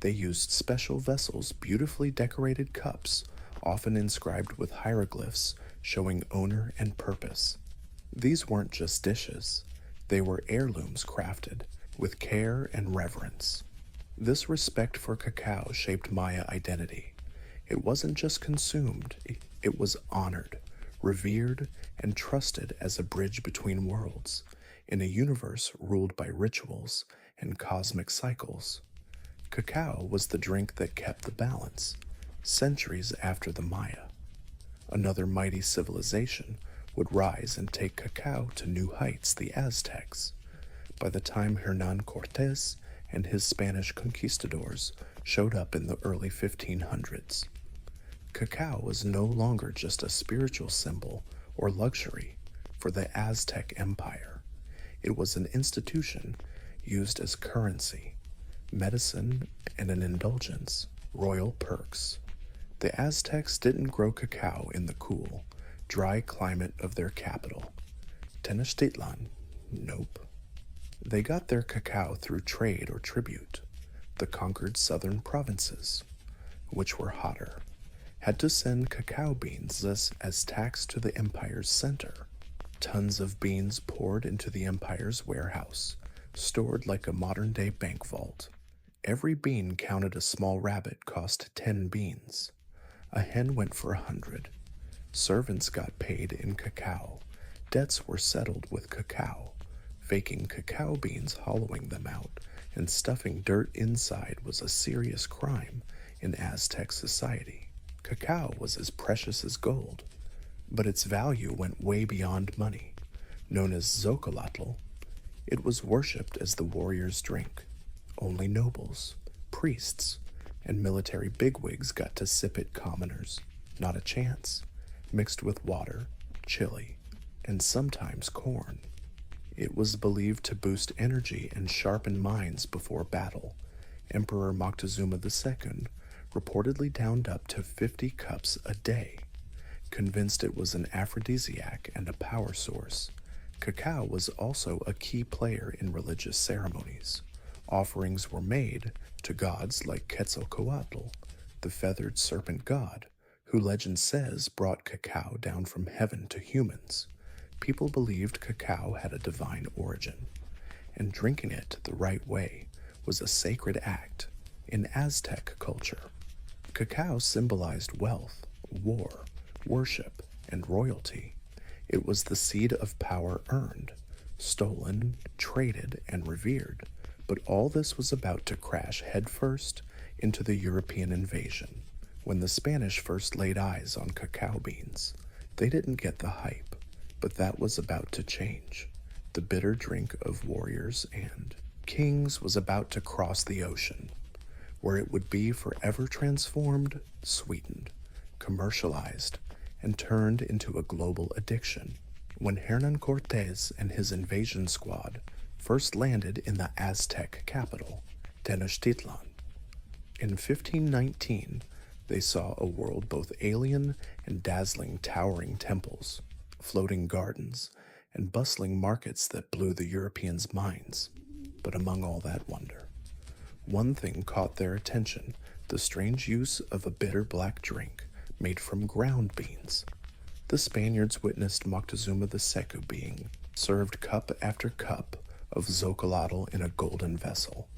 They used special vessels, beautifully decorated cups, often inscribed with hieroglyphs showing owner and purpose. These weren't just dishes, they were heirlooms crafted with care and reverence. This respect for cacao shaped Maya identity. It wasn't just consumed, it was honored, revered, and trusted as a bridge between worlds, in a universe ruled by rituals and cosmic cycles. Cacao was the drink that kept the balance, centuries after the Maya. Another mighty civilization would rise and take cacao to new heights, the Aztecs. By the time Hernan Cortés and his Spanish conquistadors showed up in the early 1500s, cacao was no longer just a spiritual symbol or luxury for the Aztec Empire. It was an institution used as currency, medicine, and an indulgence, royal perks. The Aztecs didn't grow cacao in the cool, dry climate of their capital, Tenochtitlan. Nope. They got their cacao through trade or tribute. The conquered southern provinces, which were hotter, had to send cacao beans as tax to the empire's center. Tons of beans poured into the empire's warehouse, stored like a modern-day bank vault. Every bean counted. A small rabbit cost 10 beans. A hen went for 100. Servants got paid in cacao. Debts were settled with cacao. Faking cacao beans, hollowing them out, and stuffing dirt inside was a serious crime in Aztec society. Cacao was as precious as gold, but its value went way beyond money. Known as zocolotl, it was worshipped as the warrior's drink. Only nobles, priests, and military bigwigs got to sip it. Commoners, not a chance. Mixed with water, chili, and sometimes corn. It was believed to boost energy and sharpen minds before battle. Emperor Moctezuma II reportedly downed up to 50 cups a day. Convinced it was an aphrodisiac and a power source, cacao was also a key player in religious ceremonies. Offerings were made to gods like Quetzalcoatl, the feathered serpent god, who legend says brought cacao down from heaven to humans. People believed cacao had a divine origin, and drinking it the right way was a sacred act. In Aztec culture, cacao symbolized wealth, war, worship, and royalty. It was the seed of power earned, stolen, traded, and revered. But all this was about to crash headfirst into the European invasion. When the Spanish first laid eyes on cacao beans, they didn't get the hype, but that was about to change. The bitter drink of warriors and kings was about to cross the ocean, where it would be forever transformed, sweetened, commercialized, and turned into a global addiction. When Hernan Cortés and his invasion squad first landed in the Aztec capital, Tenochtitlan, in 1519, they saw a world both alien and dazzling. Towering temples, floating gardens, and bustling markets that blew the Europeans' minds. But among all that wonder, one thing caught their attention: the strange use of a bitter black drink made from ground beans. The Spaniards witnessed Moctezuma II being served cup after cup of zocolotl in a golden vessel.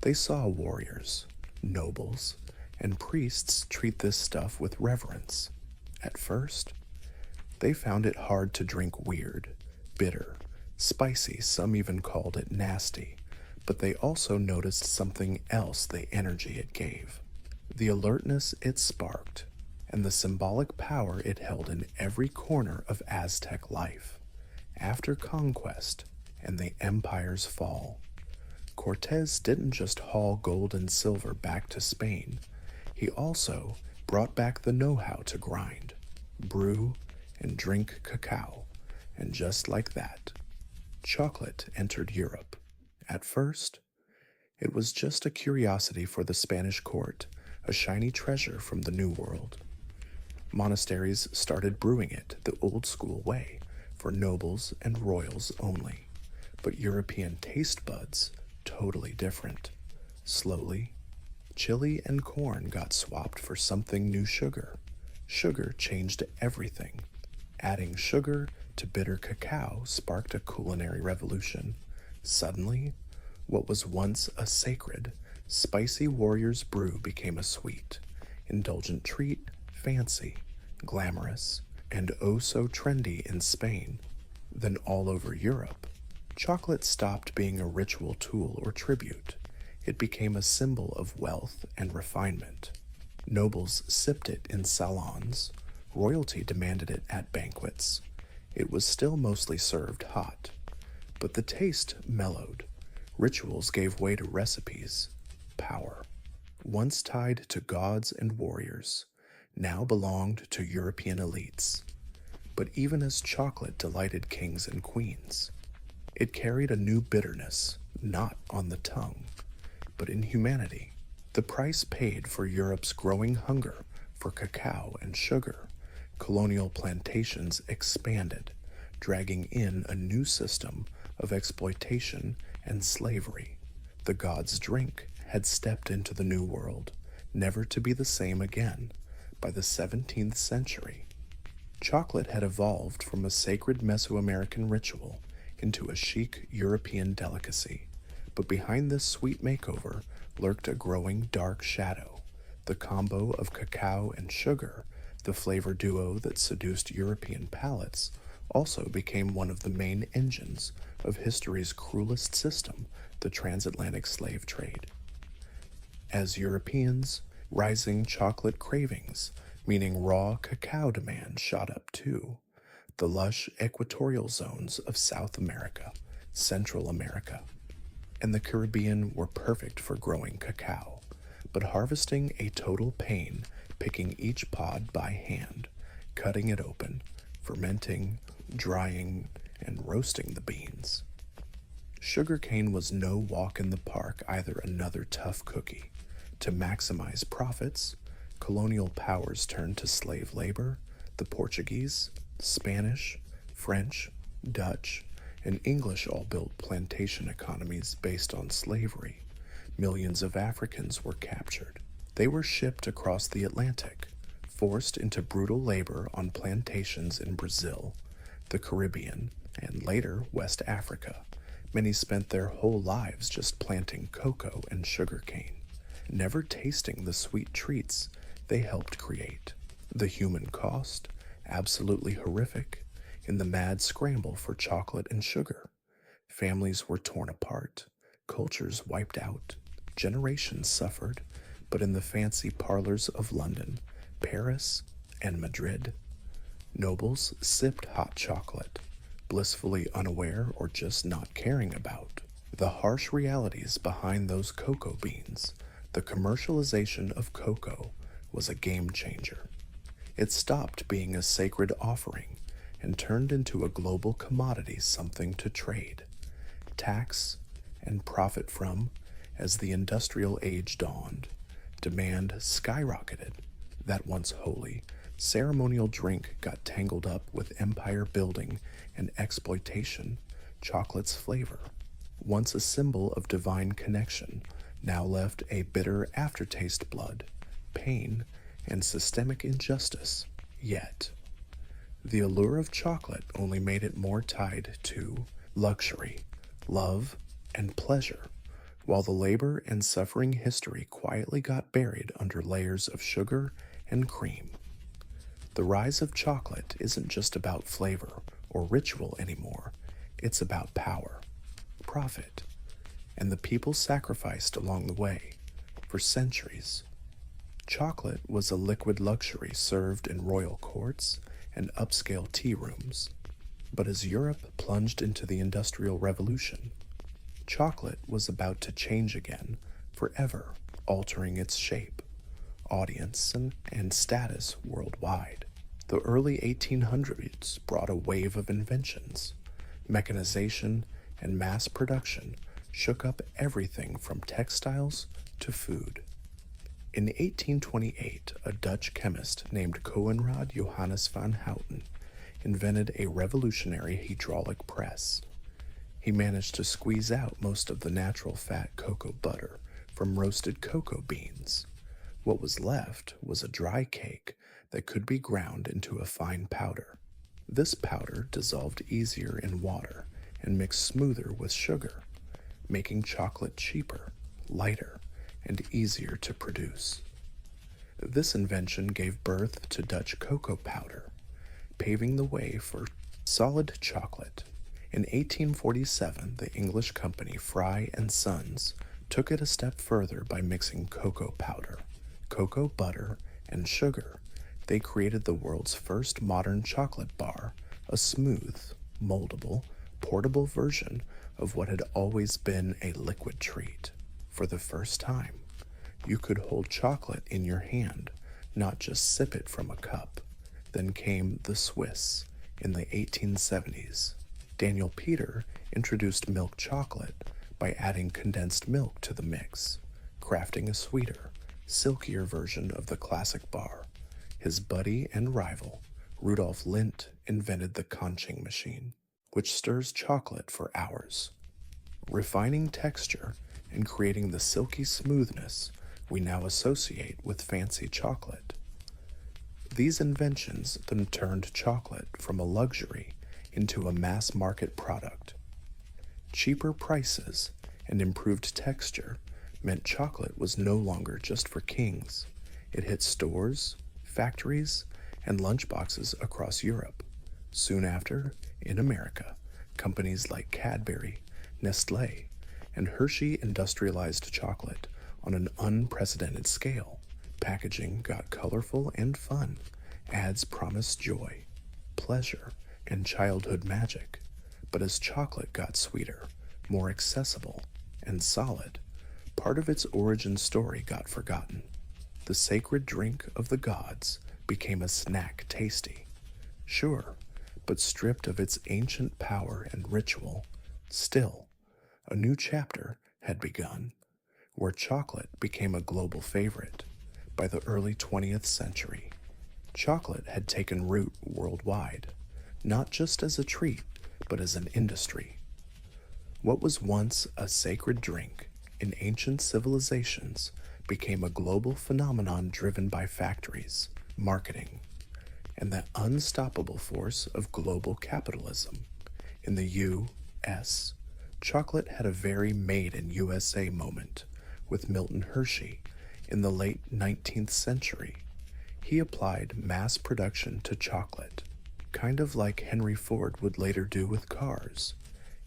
They saw warriors, nobles, and priests treat this stuff with reverence. At first, they found it hard to drink. Weird, bitter, spicy, some even called it nasty. But they also noticed something else: the energy it gave, the alertness it sparked, and the symbolic power it held in every corner of Aztec life. After conquest and the empire's fall, Cortez didn't just haul gold and silver back to Spain, he also brought back the know-how to grind, brew, and drink cacao, and just like that, chocolate entered Europe. At first, it was just a curiosity for the Spanish court, a shiny treasure from the New World. Monasteries started brewing it the old school way, for nobles and royals only. But European taste buds, totally different. Slowly, chili and corn got swapped for something new sugar. Sugar changed everything. Adding sugar to bitter cacao sparked a culinary revolution. Suddenly, what was once a sacred, spicy warrior's brew became a sweet, indulgent treat, fancy, glamorous, and oh so trendy in Spain. Then all over Europe, chocolate stopped being a ritual tool or tribute. It became a symbol of wealth and refinement. Nobles sipped it in salons, royalty demanded it at banquets. It was still mostly served hot, but the taste mellowed. Rituals gave way to recipes. Power, once tied to gods and warriors, now belonged to European elites. But even as chocolate delighted kings and queens, it carried a new bitterness, not on the tongue, but in humanity. The price paid for Europe's growing hunger for cacao and sugar. Colonial plantations expanded, dragging in a new system of exploitation and slavery. The gods' drink had stepped into the New World, never to be the same again. By the 17th century, chocolate had evolved from a sacred Mesoamerican ritual into a chic European delicacy. But behind this sweet makeover lurked a growing dark shadow. The combo of cacao and sugar, the flavor duo that seduced European palates, also became one of the main engines of history's cruelest system, the transatlantic slave trade. As Europeans, rising chocolate cravings, meaning raw cacao demand, shot up too. The lush equatorial zones of South America, Central America, and the Caribbean were perfect for growing cacao, but harvesting a total pain, picking each pod by hand, cutting it open, fermenting, drying, and roasting the beans. Sugarcane was no walk in the park, either another tough cookie. To maximize profits, colonial powers turned to slave labor. The Portuguese, Spanish, French, Dutch, and English all built plantation economies based on slavery. Millions of Africans were captured. They were shipped across the Atlantic, forced into brutal labor on plantations in Brazil, the Caribbean, and later West Africa. Many spent their whole lives just planting cocoa and sugarcane, never tasting the sweet treats they helped create. The human cost, absolutely horrific, in the mad scramble for chocolate and sugar. Families were torn apart, cultures wiped out, generations suffered, but in the fancy parlors of London, Paris, and Madrid, nobles sipped hot chocolate, blissfully unaware or just not caring about the harsh realities behind those cocoa beans. The commercialization of cocoa was a game changer. It stopped being a sacred offering and turned into a global commodity, something to trade, tax, and profit from. As the industrial age dawned, demand skyrocketed. That once holy, ceremonial drink got tangled up with empire building and exploitation. Chocolate's flavor, once a symbol of divine connection, now left a bitter aftertaste, blood, pain, and systemic injustice. Yet, the allure of chocolate only made it more tied to luxury, love, and pleasure, while the labor and suffering history quietly got buried under layers of sugar and cream. The rise of chocolate isn't just about flavor or ritual anymore. It's about power, profit, and the people sacrificed along the way. For centuries, chocolate was a liquid luxury served in royal courts and upscale tea rooms. But as Europe plunged into the Industrial Revolution, chocolate was about to change again, forever altering its shape, audience, and status worldwide. The early 1800s brought a wave of inventions. Mechanization and mass production shook up everything from textiles to food. In 1828, a Dutch chemist named Coenraad Johannes van Houten invented a revolutionary hydraulic press. He managed to squeeze out most of the natural fat cocoa butter from roasted cocoa beans. What was left was a dry cake that could be ground into a fine powder. This powder dissolved easier in water and mixed smoother with sugar, making chocolate cheaper, lighter, and easier to produce. This invention gave birth to Dutch cocoa powder, paving the way for solid chocolate. In 1847, the English company Fry and Sons took it a step further by mixing cocoa powder, cocoa butter, and sugar. They created the world's first modern chocolate bar, a smooth, moldable, portable version of what had always been a liquid treat. For the first time, you could hold chocolate in your hand, not just sip it from a cup. Then came the Swiss in the 1870s. Daniel Peter introduced milk chocolate by adding condensed milk to the mix, crafting a sweeter, silkier version of the classic bar. His buddy and rival, Rudolf Lindt, invented the conching machine, which stirs chocolate for hours, refining texture and creating the silky smoothness we now associate with fancy chocolate. These inventions then turned chocolate from a luxury into a mass market product. Cheaper prices and improved texture meant chocolate was no longer just for kings. It hit stores, factories, and lunchboxes across Europe. Soon after, in America, companies like Cadbury, Nestle, and Hershey industrialized chocolate on an unprecedented scale. Packaging got colorful and fun. Ads promised joy, pleasure, and childhood magic. But as chocolate got sweeter, more accessible, and solid, part of its origin story got forgotten. The sacred drink of the gods became a snack tasty. Sure, but stripped of its ancient power and ritual. Still, a new chapter had begun, where chocolate became a global favorite. By the early 20th century, chocolate had taken root worldwide, not just as a treat, but as an industry. What was once a sacred drink in ancient civilizations became a global phenomenon driven by factories, marketing, and the unstoppable force of global capitalism. In the U.S., chocolate had a very made in USA moment with Milton Hershey in the late 19th century. He applied mass production to chocolate, kind of like Henry Ford would later do with cars.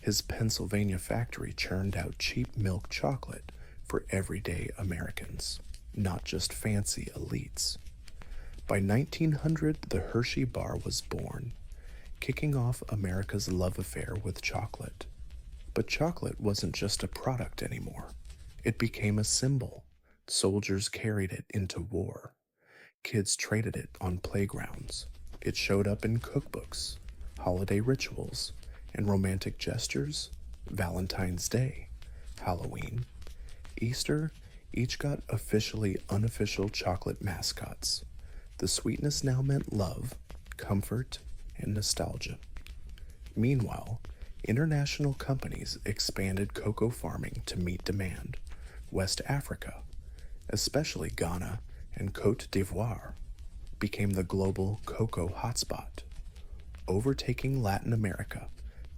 His Pennsylvania factory churned out cheap milk chocolate for everyday Americans, not just fancy elites. By 1900, the Hershey bar was born, kicking off America's love affair with chocolate. But chocolate wasn't just a product anymore. It became a symbol. Soldiers carried it into war. Kids traded it on playgrounds. It showed up in cookbooks, holiday rituals, and romantic gestures. Valentine's Day, Halloween, Easter each got officially unofficial chocolate mascots. The sweetness now meant love, comfort, and nostalgia. Meanwhile, international companies expanded cocoa farming to meet demand. West Africa, especially Ghana and Côte d'Ivoire, became the global cocoa hotspot, overtaking Latin America.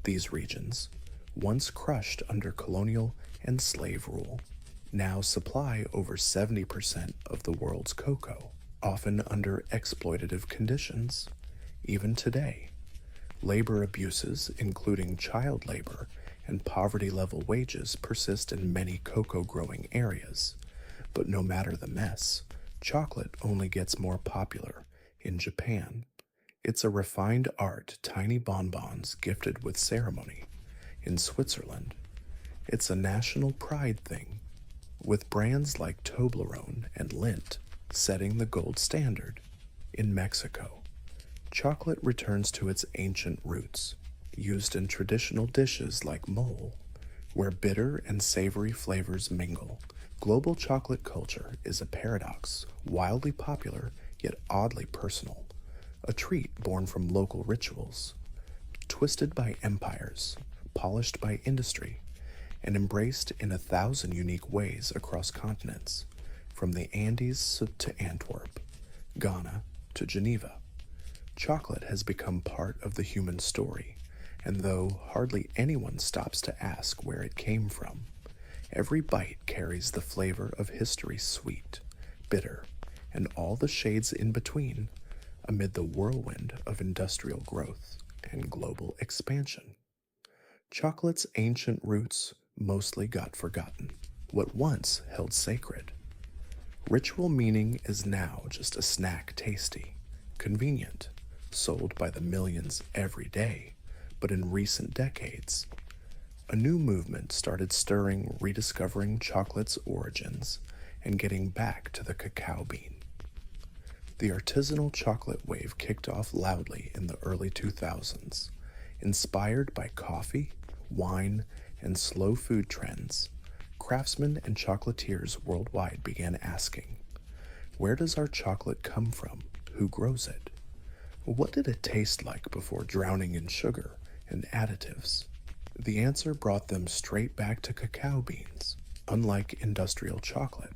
These regions, once crushed under colonial and slave rule, now supply over 70% of the world's cocoa, often under exploitative conditions. Even today, labor abuses, including child labor and poverty-level wages, persist in many cocoa-growing areas. But no matter the mess, chocolate only gets more popular in Japan. It's a refined art, tiny bonbons gifted with ceremony. In Switzerland, It's a national pride thing, with brands like Toblerone and Lindt setting the gold standard. In Mexico, chocolate returns to its ancient roots, used in traditional dishes like mole, where bitter and savory flavors mingle. Global chocolate culture is a paradox, wildly popular yet oddly personal, a treat born from local rituals, twisted by empires, polished by industry, and embraced in 1,000 unique ways across continents, from the Andes to Antwerp, Ghana to Geneva. Chocolate has become part of the human story, and though hardly anyone stops to ask where it came from, every bite carries the flavor of history, sweet, bitter, and all the shades in between, amid the whirlwind of industrial growth and global expansion. Chocolate's ancient roots mostly got forgotten. What once held sacred, ritual meaning is now just a snack tasty, convenient, sold by the millions every day. But in recent decades, a new movement started stirring, rediscovering chocolate's origins and getting back to the cacao bean. The artisanal chocolate wave kicked off loudly in the early 2000s, inspired by coffee, wine, and slow food trends. Craftsmen and chocolatiers worldwide began asking, where does our chocolate come from? Who grows it? What did it taste like before drowning in sugar and additives? The answer brought them straight back to cacao beans, unlike industrial chocolate,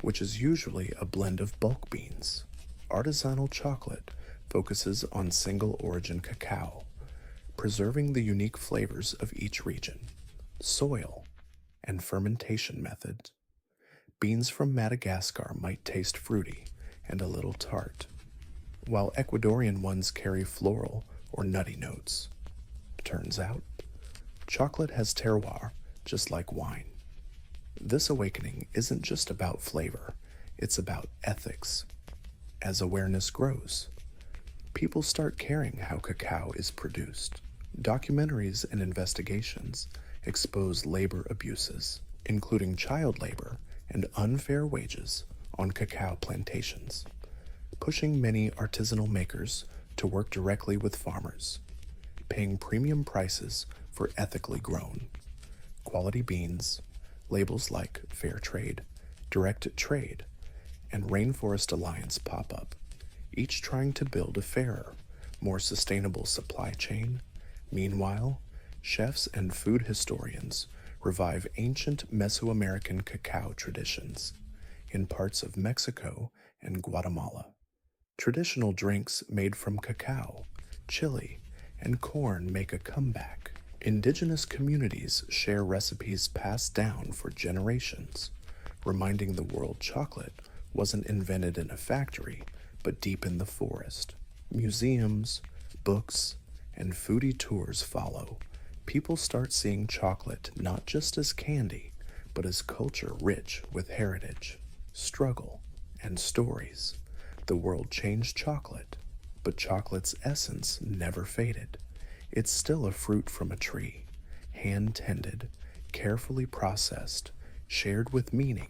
which is usually a blend of bulk beans. Artisanal chocolate focuses on single origin cacao, preserving the unique flavors of each region, soil, and fermentation methods. Beans from Madagascar might taste fruity and a little tart, while Ecuadorian ones carry floral or nutty notes. Turns out, chocolate has terroir just like wine. This awakening isn't just about flavor, it's about ethics. As awareness grows, people start caring how cacao is produced. Documentaries and investigations expose labor abuses, including child labor and unfair wages on cacao plantations, pushing many artisanal makers to work directly with farmers, paying premium prices for ethically grown, quality beans. Labels like Fair Trade, Direct Trade, and Rainforest Alliance pop up, each trying to build a fairer, more sustainable supply chain. Meanwhile, chefs and food historians revive ancient Mesoamerican cacao traditions in parts of Mexico and Guatemala. Traditional drinks made from cacao, chili, and corn make a comeback. Indigenous communities share recipes passed down for generations, reminding the world chocolate wasn't invented in a factory, but deep in the forest. Museums, books, and foodie tours follow. People start seeing chocolate not just as candy, but as culture rich with heritage, struggle, and stories. The world changed chocolate, but chocolate's essence never faded. It's still a fruit from a tree, hand-tended, carefully processed, shared with meaning,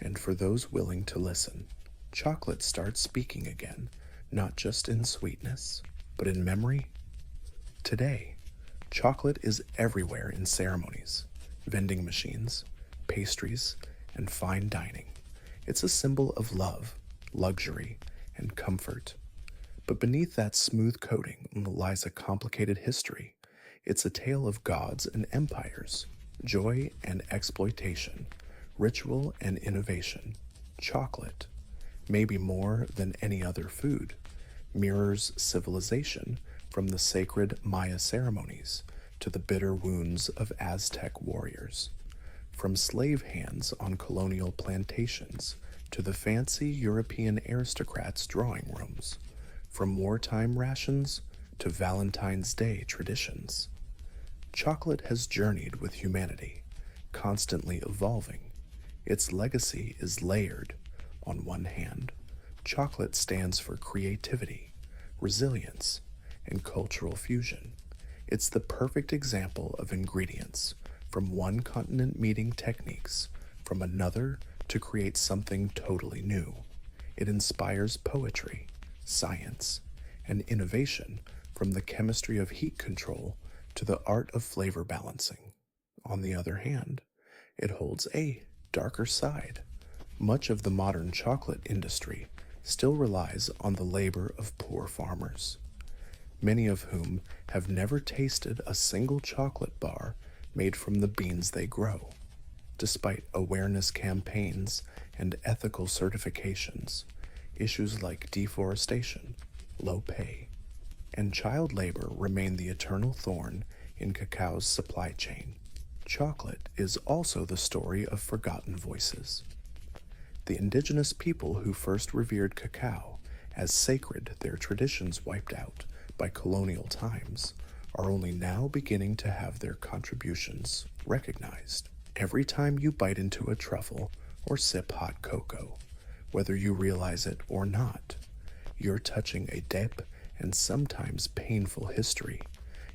and for those willing to listen. Chocolate starts speaking again, not just in sweetness, but in memory. Today, chocolate is everywhere in ceremonies, vending machines, pastries, and fine dining. It's a symbol of love, luxury, and comfort. But beneath that smooth coating lies a complicated history. It's a tale of gods and empires, joy and exploitation, ritual and innovation. Chocolate, maybe more than any other food, mirrors civilization from the sacred Maya ceremonies to the bitter wounds of Aztec warriors, from slave hands on colonial plantations to the fancy European aristocrats' drawing rooms, from wartime rations to Valentine's Day traditions. Chocolate has journeyed with humanity, constantly evolving. Its legacy is layered. On one hand, chocolate stands for creativity, resilience, and cultural fusion. It's the perfect example of ingredients from one continent meeting techniques from another to create something totally new. It inspires poetry, science, and innovation from the chemistry of heat control to the art of flavor balancing. On the other hand, it holds a darker side. Much of the modern chocolate industry still relies on the labor of poor farmers, many of whom have never tasted a single chocolate bar made from the beans they grow. Despite awareness campaigns and ethical certifications, issues like deforestation, low pay, and child labor remain the eternal thorn in cacao's supply chain. Chocolate is also the story of forgotten voices. The indigenous people who first revered cacao as sacred, their traditions wiped out by colonial times, are only now beginning to have their contributions recognized. Every time you bite into a truffle or sip hot cocoa, whether you realize it or not, you're touching a deep and sometimes painful history.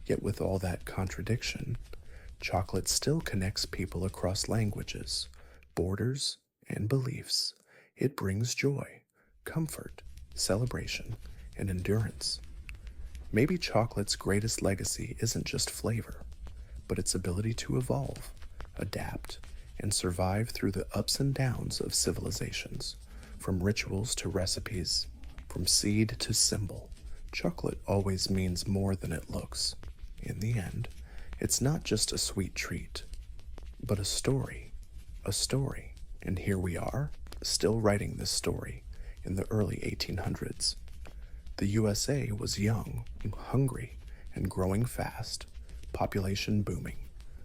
Yet with all that contradiction, chocolate still connects people across languages, borders, and beliefs. It brings joy, comfort, celebration, and endurance. Maybe chocolate's greatest legacy isn't just flavor, but its ability to evolve, adapt, and survive through the ups and downs of civilizations. From rituals to recipes, from seed to symbol, chocolate always means more than it looks. In the end, it's not just a sweet treat, but a story. A story. And here we are, still writing this story in the early 1800s. The USA was young, hungry, and growing fast, population booming,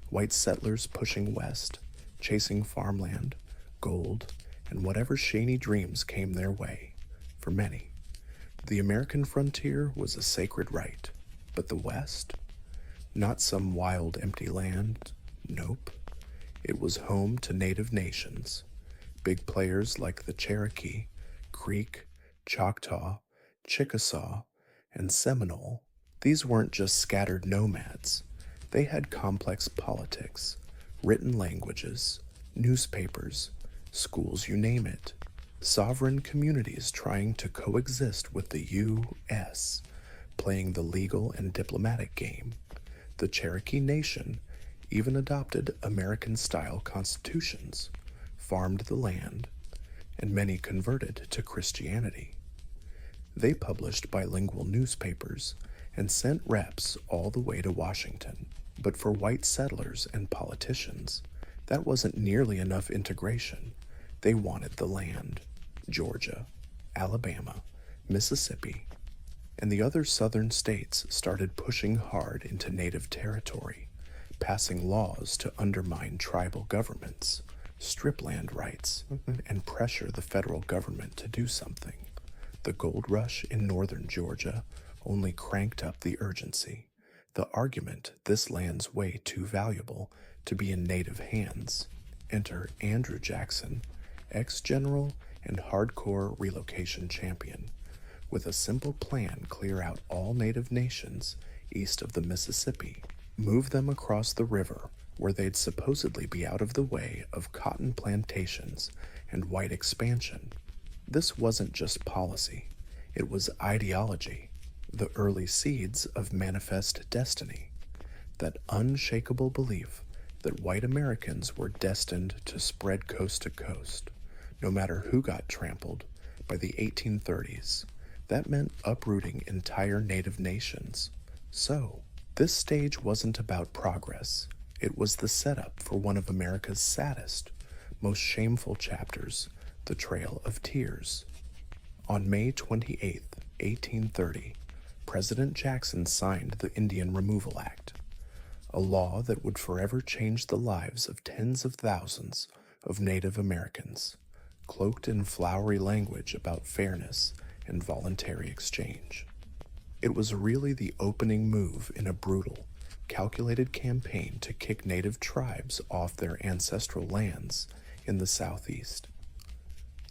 white settlers pushing west, chasing farmland, gold, and whatever shiny dreams came their way. For many, the American frontier was a sacred right, but the West? Not some wild, empty land. Nope. It was home to native nations. Big players like the Cherokee, Creek, Choctaw, Chickasaw, and Seminole. These weren't just scattered nomads. They had complex politics, written languages, newspapers, schools, you name it. Sovereign communities trying to coexist with the U.S., playing the legal and diplomatic game. The Cherokee Nation even adopted American-style constitutions, farmed the land, and many converted to Christianity. They published bilingual newspapers and sent reps all the way to Washington. But for white settlers and politicians, that wasn't nearly enough integration. They wanted the land. Georgia, Alabama, Mississippi, and the other southern states started pushing hard into native territory, passing laws to undermine tribal governments, strip land rights, and pressure the federal government to do something. The gold rush in northern Georgia only cranked up the urgency. The argument, this land's way too valuable to be in native hands. Enter Andrew Jackson, ex-general and hardcore relocation champion, with a simple plan: clear out all native nations east of the Mississippi, move them across the river where they'd supposedly be out of the way of cotton plantations and white expansion. This wasn't just policy, it was ideology, the early seeds of manifest destiny, that unshakable belief that white Americans were destined to spread coast to coast, no matter who got trampled. By the 1830s, that meant uprooting entire native nations. So, this stage wasn't about progress. It was the setup for one of America's saddest, most shameful chapters, the Trail of Tears. On May 28, 1830, President Jackson signed the Indian Removal Act, a law that would forever change the lives of tens of thousands of Native Americans, cloaked in flowery language about fairness and voluntary exchange. It was really the opening move in a brutal, calculated campaign to kick native tribes off their ancestral lands in the Southeast.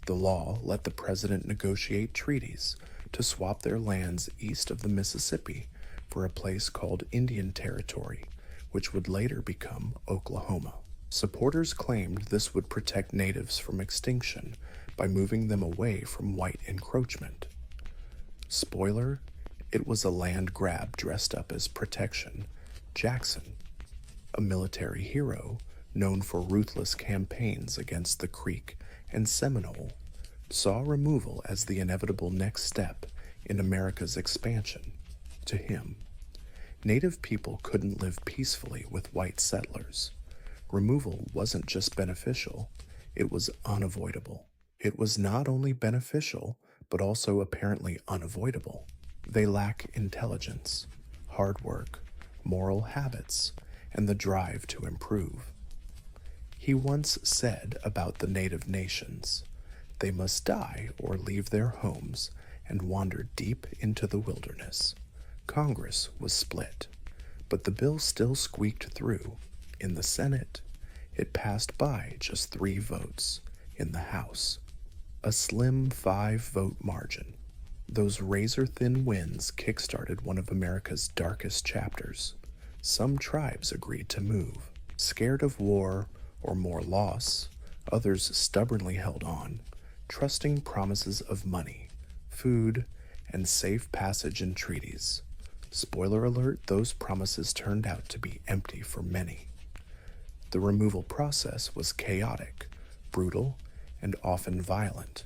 The law let the president negotiate treaties to swap their lands east of the Mississippi for a place called Indian Territory, which would later become Oklahoma. Supporters claimed this would protect natives from extinction by moving them away from white encroachment. Spoiler, it was a land grab dressed up as protection. Jackson, a military hero known for ruthless campaigns against the Creek and Seminole, saw removal as the inevitable next step in America's expansion. To him, Native people couldn't live peacefully with white settlers. Removal wasn't just beneficial, it was unavoidable. It was not only beneficial, but also apparently unavoidable. They lack intelligence, hard work, moral habits, and the drive to improve. He once said about the native nations, "They must die or leave their homes and wander deep into the wilderness." Congress was split, but the bill still squeaked through. In the Senate, it passed by just 3 votes. In the House, a slim 5-vote margin. Those razor-thin wins kickstarted one of America's darkest chapters. Some tribes agreed to move, scared of war or more loss. Others stubbornly held on, trusting promises of money, food, and safe passage in treaties. Spoiler alert, those promises turned out to be empty for many. The removal process was chaotic, brutal, and often violent.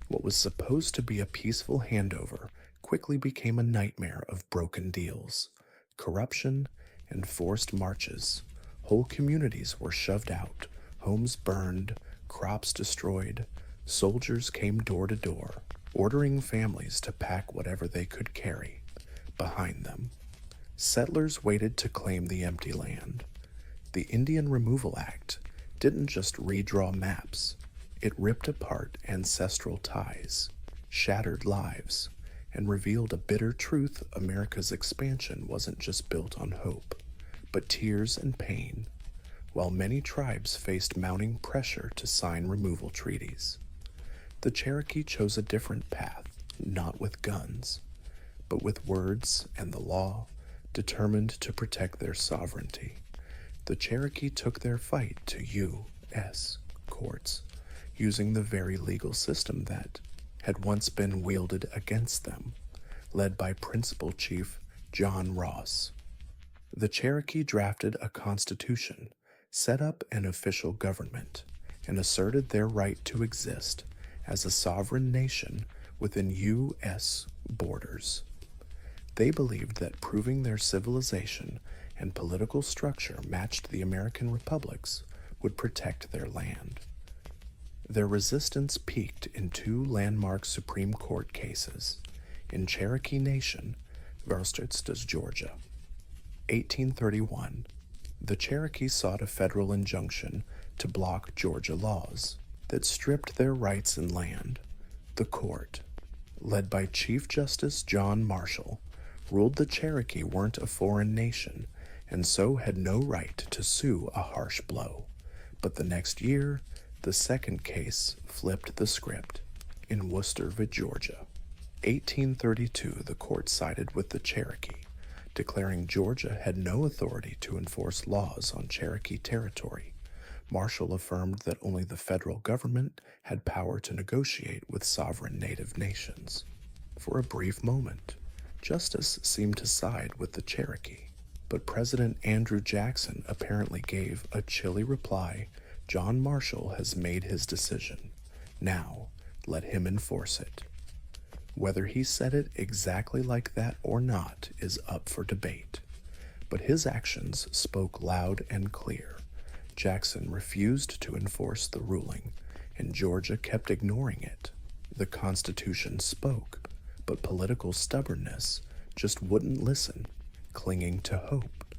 What was supposed to be a peaceful handover quickly became a nightmare of broken deals, corruption, and forced marches. Whole communities were shoved out, homes burned, crops destroyed. Soldiers came door to door, ordering families to pack whatever they could carry behind them. Settlers waited to claim the empty land. The Indian Removal Act didn't just redraw maps, it ripped apart ancestral ties, shattered lives, and revealed a bitter truth: America's expansion wasn't just built on hope, but tears and pain, while many tribes faced mounting pressure to sign removal treaties. The Cherokee chose a different path, not with guns, but with words and the law, determined to protect their sovereignty. The Cherokee took their fight to U.S. courts, using the very legal system that had once been wielded against them, led by Principal Chief John Ross. The Cherokee drafted a constitution, set up an official government, and asserted their right to exist as a sovereign nation within U.S. borders. They believed that proving their civilization and political structure matched the American republics would protect their land. Their resistance peaked in 2 landmark Supreme Court cases in Cherokee Nation versus Georgia. 1831, the Cherokee sought a federal injunction to block Georgia laws that stripped their rights in land. The court, led by Chief Justice John Marshall, ruled the Cherokee weren't a foreign nation and so had no right to sue a harsh blow. But the next year, the second case flipped the script. In Worcester, Georgia, 1832, the court sided with the Cherokee, declaring Georgia had no authority to enforce laws on Cherokee territory. Marshall affirmed that only the federal government had power to negotiate with sovereign native nations. For a brief moment, justice seemed to side with the Cherokee, but President Andrew Jackson apparently gave a chilly reply: "John Marshall has made his decision. Now, let him enforce it." Whether he said it exactly like that or not is up for debate, but his actions spoke loud and clear. Jackson refused to enforce the ruling, and Georgia kept ignoring it. The Constitution spoke, but political stubbornness just wouldn't listen, clinging to hope.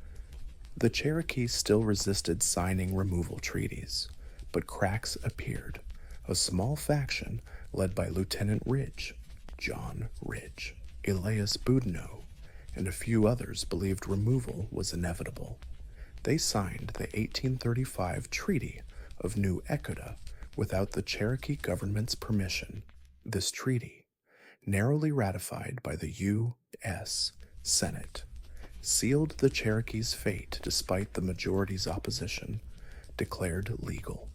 The Cherokee still resisted signing removal treaties, but cracks appeared. A small faction led by Lieutenant Ridge, John Ridge, Elias Boudinot, and a few others believed removal was inevitable. They signed the 1835 Treaty of New Echota without the Cherokee government's permission. This treaty, narrowly ratified by the U.S. Senate, sealed the Cherokees' fate despite the majority's opposition, declared legal.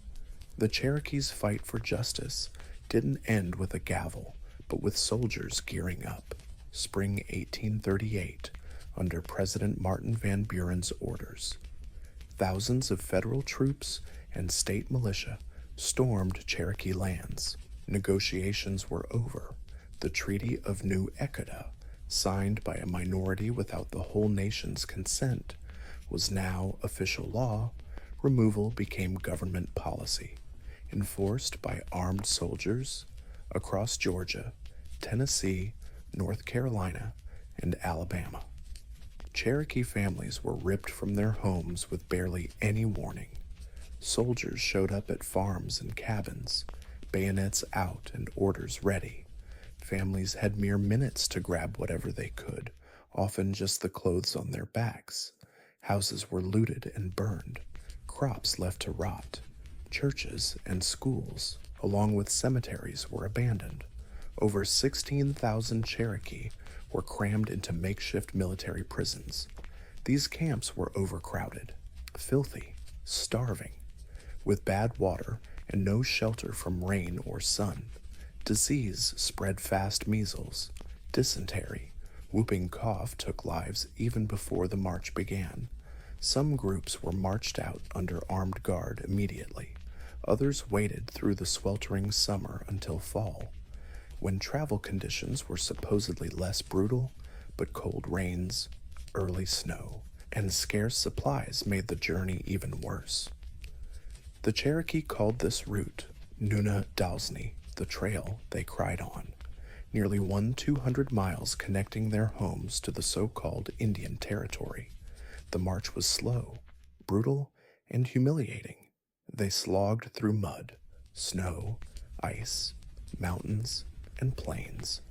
The Cherokees' fight for justice didn't end with a gavel, but with soldiers gearing up. Spring 1838, under President Martin Van Buren's orders. Thousands of federal troops and state militia stormed Cherokee lands. Negotiations were over. The Treaty of New Echota, signed by a minority without the whole nation's consent, was now official law. Removal became government policy, enforced by armed soldiers across Georgia, Tennessee, North Carolina, and Alabama. Cherokee families were ripped from their homes with barely any warning. Soldiers showed up at farms and cabins, bayonets out and orders ready. Families had mere minutes to grab whatever they could, often just the clothes on their backs. Houses were looted and burned, crops left to rot. Churches and schools, along with cemeteries, were abandoned. Over 16,000 Cherokee were crammed into makeshift military prisons. These camps were overcrowded, filthy, starving, with bad water and no shelter from rain or sun. Disease spread fast. Measles, dysentery, whooping cough took lives even before the march began. Some groups were marched out under armed guard immediately. Others waited through the sweltering summer until fall, when travel conditions were supposedly less brutal, but cold rains, early snow, and scarce supplies made the journey even worse. The Cherokee called this route Nuna Dalsny, the trail they cried on, nearly 200 miles connecting their homes to the so-called Indian Territory. The march was slow, brutal, and humiliating. They slogged through mud, snow, ice, mountains, and plains.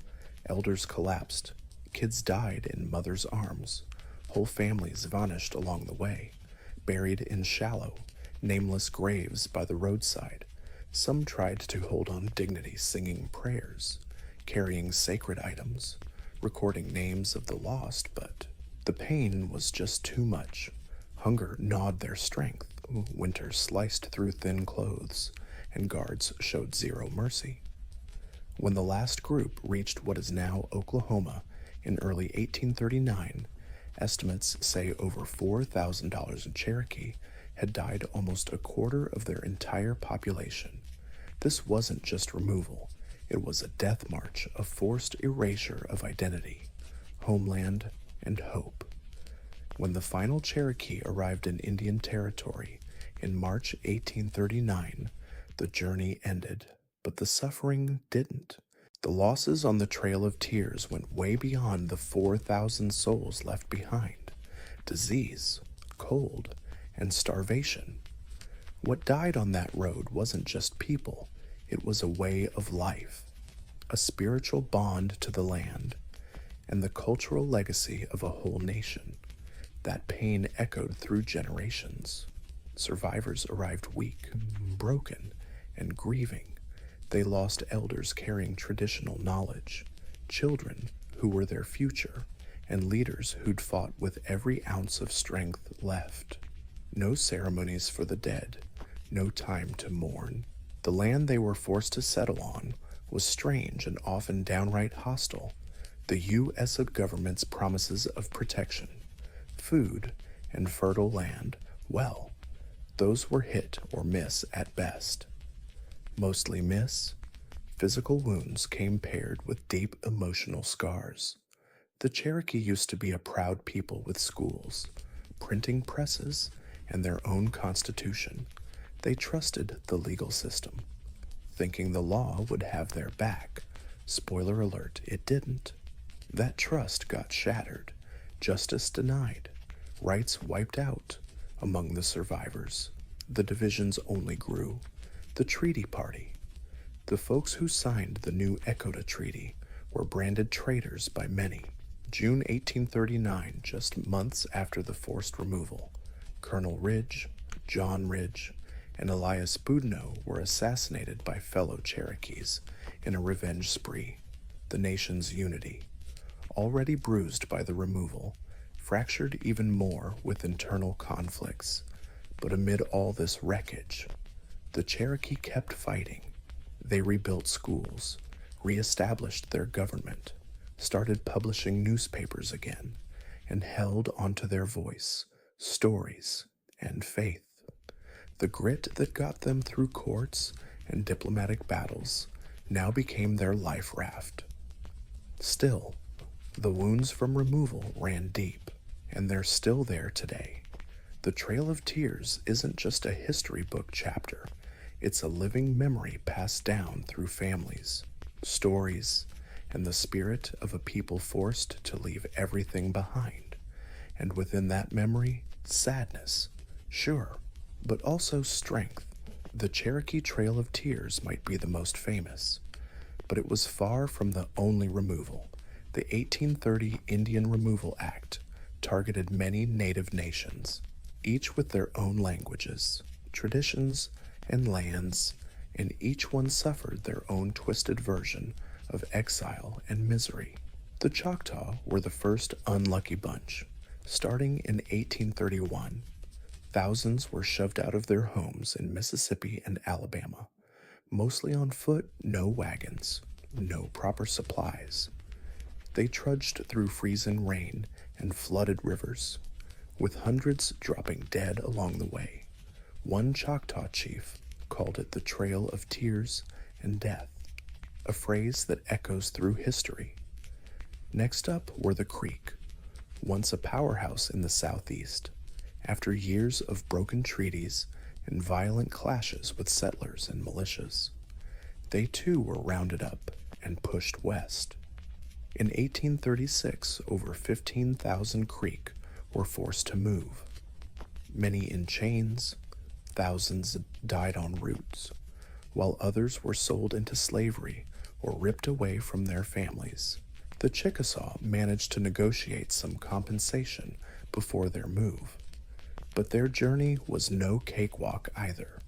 Elders collapsed, kids died in mothers' arms, whole families vanished along the way, buried in shallow, nameless graves by the roadside. Some tried to hold on dignity singing prayers, carrying sacred items, recording names of the lost, but the pain was just too much. Hunger gnawed their strength, winter sliced through thin clothes, and guards showed zero mercy. When the last group reached what is now Oklahoma in early 1839, estimates say over $4,000 in Cherokee had died, almost a quarter of their entire population. This wasn't just removal, it was a death march, a forced erasure of identity, homeland, and hope. When the final Cherokee arrived in Indian Territory in March 1839, the journey ended, but the suffering didn't. The losses on the Trail of Tears went way beyond the 4,000 souls left behind. Disease, cold, and starvation. What died on that road wasn't just people, it was a way of life, a spiritual bond to the land, and the cultural legacy of a whole nation. That pain echoed through generations. Survivors arrived weak, broken, and grieving. They lost elders carrying traditional knowledge, children who were their future, and leaders who'd fought with every ounce of strength left. No ceremonies for the dead, no time to mourn. The land they were forced to settle on was strange and often downright hostile. The U.S. government's promises of protection, food, and fertile land, well, those were hit or miss at best. Mostly miss. Physical wounds came paired with deep emotional scars. The Cherokee used to be a proud people with schools, printing presses, and their own constitution. They trusted the legal system, thinking the law would have their back. Spoiler alert, it didn't. That trust got shattered, justice denied, rights wiped out. Among the survivors, the divisions only grew. The Treaty Party. The folks who signed the New Echota Treaty were branded traitors by many. June 1839, just months after the forced removal, Colonel Ridge, John Ridge, and Elias Boudinot were assassinated by fellow Cherokees in a revenge spree. The nation's unity, already bruised by the removal, fractured even more with internal conflicts. But amid all this wreckage, the Cherokee kept fighting. They rebuilt schools, reestablished their government, started publishing newspapers again, and held onto their voice, stories, and faith. The grit that got them through courts and diplomatic battles now became their life raft. Still, the wounds from removal ran deep, and they're still there today. The Trail of Tears isn't just a history book chapter, it's a living memory passed down through families, stories, and the spirit of a people forced to leave everything behind. And within that memory, sadness, sure, but also strength. The Cherokee Trail of Tears might be the most famous, but it was far from the only removal. The 1830 Indian Removal Act targeted many native nations, each with their own languages, traditions, and lands, and each one suffered their own twisted version of exile and misery. The Choctaw were the first unlucky bunch. Starting in 1831, thousands were shoved out of their homes in Mississippi and Alabama, mostly on foot, no wagons, no proper supplies. They trudged through freezing rain and flooded rivers, with hundreds dropping dead along the way. One Choctaw chief called it the Trail of Tears and Death, a phrase that echoes through history. Next up were the Creek, once a powerhouse in the southeast. After years of broken treaties and violent clashes with settlers and militias, they too were rounded up and pushed west. In 1836, over 15,000 Creek were forced to move, many in chains. Thousands died en route, while others were sold into slavery or ripped away from their families. The Chickasaw managed to negotiate some compensation before their move, but their journey was no cakewalk either.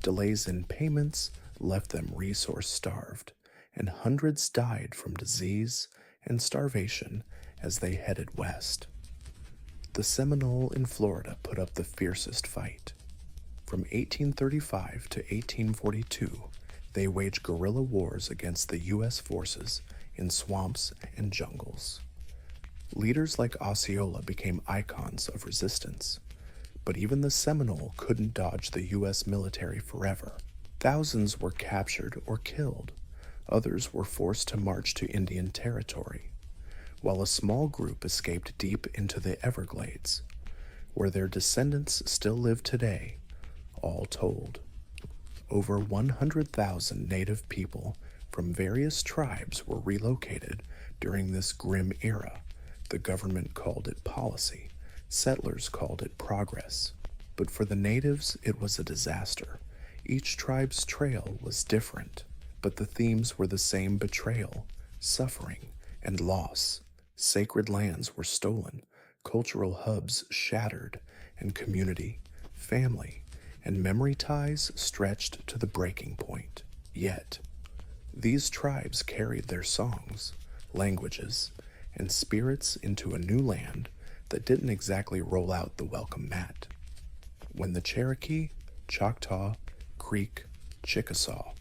Delays in payments left them resource-starved, and hundreds died from disease and starvation as they headed west. The Seminole in Florida put up the fiercest fight. From 1835 to 1842, they waged guerrilla wars against the U.S. forces in swamps and jungles. Leaders like Osceola became icons of resistance, but even the Seminole couldn't dodge the U.S. military forever. Thousands were captured or killed. Others were forced to march to Indian territory, while a small group escaped deep into the Everglades, where their descendants still live today. All told, over 100,000 native people from various tribes were relocated during this grim era. The government called it policy, settlers called it progress. But for the natives, it was a disaster. Each tribe's trail was different, but the themes were the same: betrayal, suffering, and loss. Sacred lands were stolen, cultural hubs shattered, and community, family, and memory ties stretched to the breaking point. Yet, these tribes carried their songs, languages, and spirits into a new land that didn't exactly roll out the welcome mat. When the Cherokee, Choctaw, Creek, Chickasaw,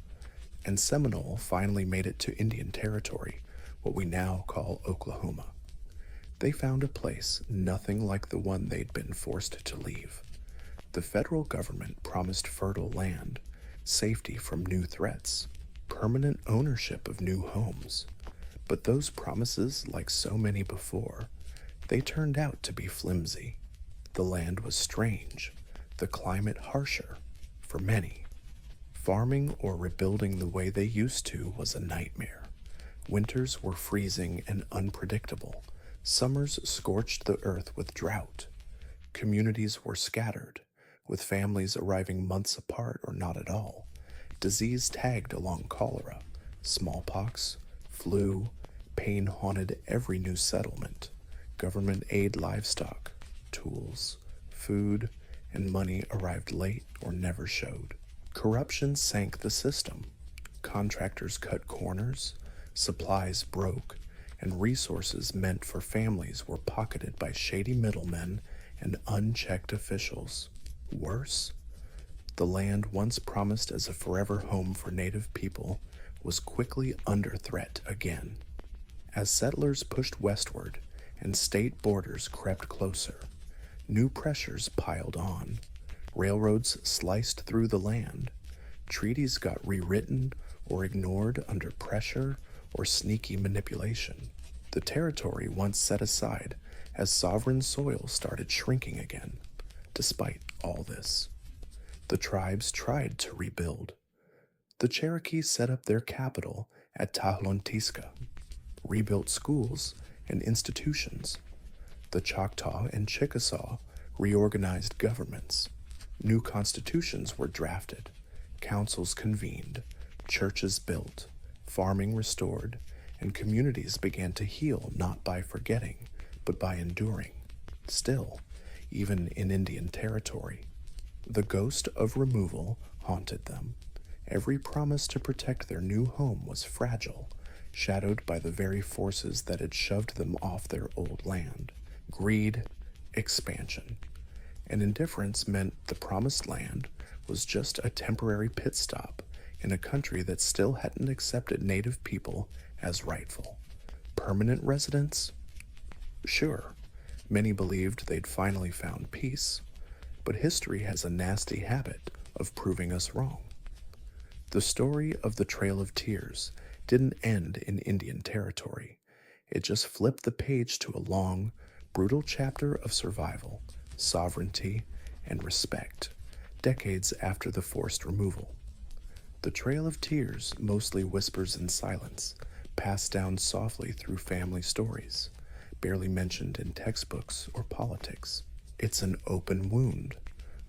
and Seminole finally made it to Indian Territory, what we now call Oklahoma, they found a place nothing like the one they'd been forced to leave. The federal government promised fertile land, safety from new threats, permanent ownership of new homes. But those promises, like so many before, they turned out to be flimsy. The land was strange, the climate harsher, for many. Farming or rebuilding the way they used to was a nightmare. Winters were freezing and unpredictable. Summers scorched the earth with drought. Communities were scattered, with families arriving months apart or not at all. Disease tagged along cholera, smallpox, flu, pain haunted every new settlement. Government aid livestock, tools, food, and money arrived late or never showed. Corruption sank the system. Contractors cut corners, supplies broke, and resources meant for families were pocketed by shady middlemen and unchecked officials. Worse, the land once promised as a forever home for native people was quickly under threat again. As settlers pushed westward and state borders crept closer, new pressures piled on. Railroads sliced through the land. Treaties got rewritten or ignored under pressure or sneaky manipulation. The territory once set aside as sovereign soil started shrinking again. Despite all this, the tribes tried to rebuild. The Cherokee set up their capital at Tahlantisca, rebuilt schools and institutions. The Choctaw and Chickasaw reorganized governments. New constitutions were drafted, councils convened, churches built, farming restored, and communities began to heal not by forgetting, but by enduring. Still, even in Indian territory, the ghost of removal haunted them. Every promise to protect their new home was fragile, shadowed by the very forces that had shoved them off their old land. Greed, expansion, and indifference meant the promised land was just a temporary pit stop in a country that still hadn't accepted native people as rightful. Permanent residents? Sure, many believed they'd finally found peace, but history has a nasty habit of proving us wrong. The story of the Trail of Tears didn't end in Indian territory. It just flipped the page to a long, brutal chapter of survival, sovereignty, and respect, decades after the forced removal. The Trail of Tears mostly whispers in silence, passed down softly through family stories, barely mentioned in textbooks or politics. It's an open wound,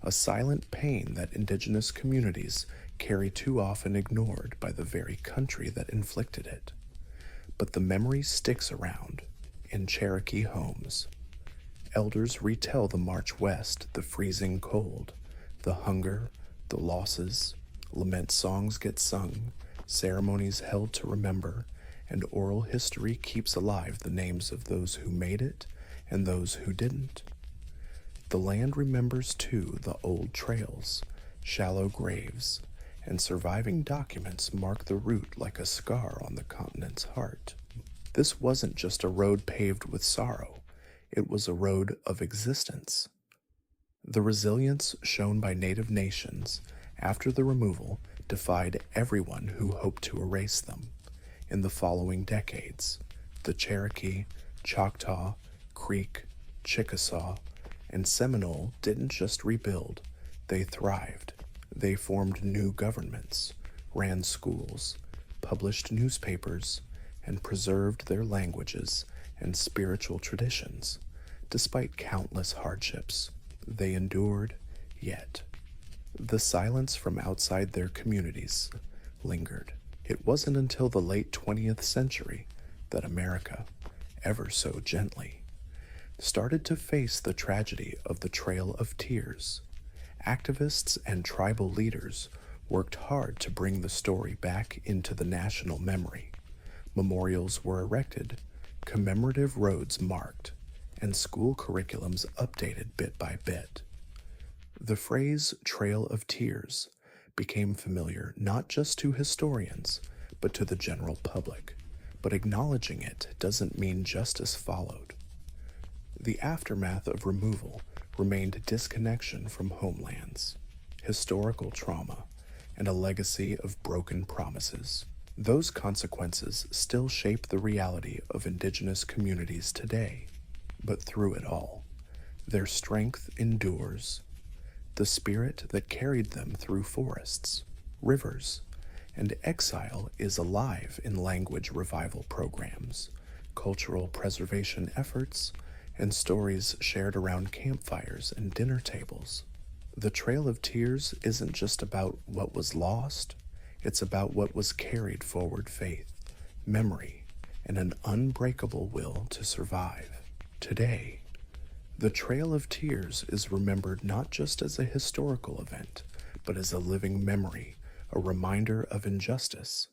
a silent pain that indigenous communities carry too often ignored by the very country that inflicted it. But the memory sticks around in Cherokee homes. Elders retell the march west, the freezing cold, the hunger, the losses. Lament songs get sung, ceremonies held to remember, and oral history keeps alive the names of those who made it and those who didn't. The land remembers, too, the old trails, shallow graves, and surviving documents mark the route like a scar on the continent's heart. This wasn't just a road paved with sorrow, it was a road of existence. The resilience shown by native nations after the removal defied everyone who hoped to erase them. In the following decades, the Cherokee, Choctaw, Creek, Chickasaw, and Seminole didn't just rebuild, they thrived. They formed new governments, ran schools, published newspapers, and preserved their languages and spiritual traditions. Despite countless hardships, they endured, yet the silence from outside their communities lingered. It wasn't until the late 20th century that America, ever so gently, started to face the tragedy of the Trail of Tears. Activists and tribal leaders worked hard to bring the story back into the national memory. Memorials were erected, commemorative roads marked, and school curriculums updated bit by bit. The phrase Trail of Tears became familiar not just to historians, but to the general public. But acknowledging it doesn't mean justice followed. The aftermath of removal remained disconnection from homelands, historical trauma, and a legacy of broken promises. Those consequences still shape the reality of indigenous communities today. But through it all, their strength endures. The spirit that carried them through forests, rivers, and exile is alive in language revival programs, cultural preservation efforts, and stories shared around campfires and dinner tables. The Trail of Tears isn't just about what was lost, it's about what was carried forward: faith, memory, and an unbreakable will to survive. Today, the Trail of Tears is remembered not just as a historical event, but as a living memory, a reminder of injustice,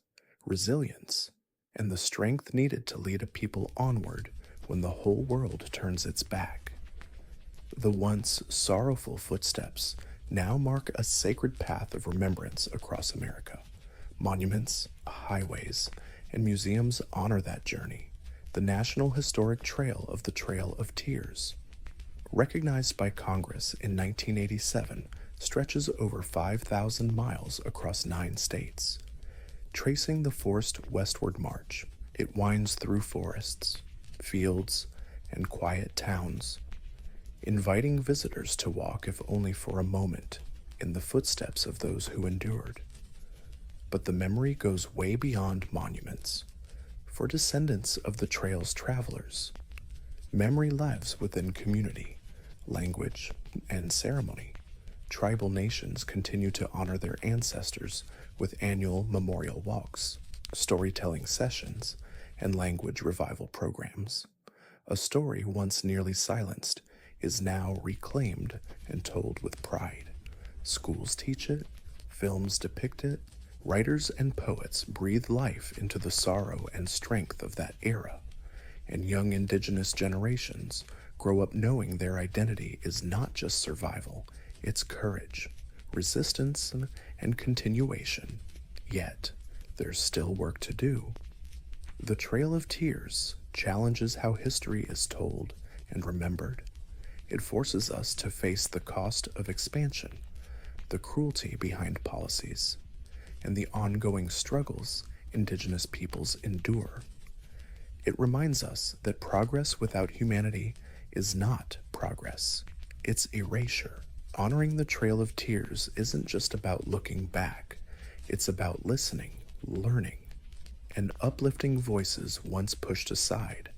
resilience, and the strength needed to lead a people onward when the whole world turns its back. The once sorrowful footsteps now mark a sacred path of remembrance across America. Monuments, highways, and museums honor that journey. The National Historic Trail of the Trail of Tears, recognized by Congress in 1987, stretches over 5,000 miles across 9 states. Tracing the forced westward march, it winds through forests, fields, and quiet towns, inviting visitors to walk, if only for a moment, in the footsteps of those who endured. But the memory goes way beyond monuments. For descendants of the trail's travelers, memory lives within community, language, and ceremony. Tribal nations continue to honor their ancestors with annual memorial walks, storytelling sessions, and language revival programs. A story once nearly silenced is now reclaimed and told with pride. Schools teach it, films depict it, writers and poets breathe life into the sorrow and strength of that era, and young indigenous generations grow up knowing their identity is not just survival, it's courage, resistance, and continuation. Yet, there's still work to do. The Trail of Tears challenges how history is told and remembered. It forces us to face the cost of expansion, the cruelty behind policies, and the ongoing struggles indigenous peoples endure. It reminds us that progress without humanity is not progress, it's erasure. Honoring the Trail of Tears isn't just about looking back, it's about listening, learning, and uplifting voices once pushed aside.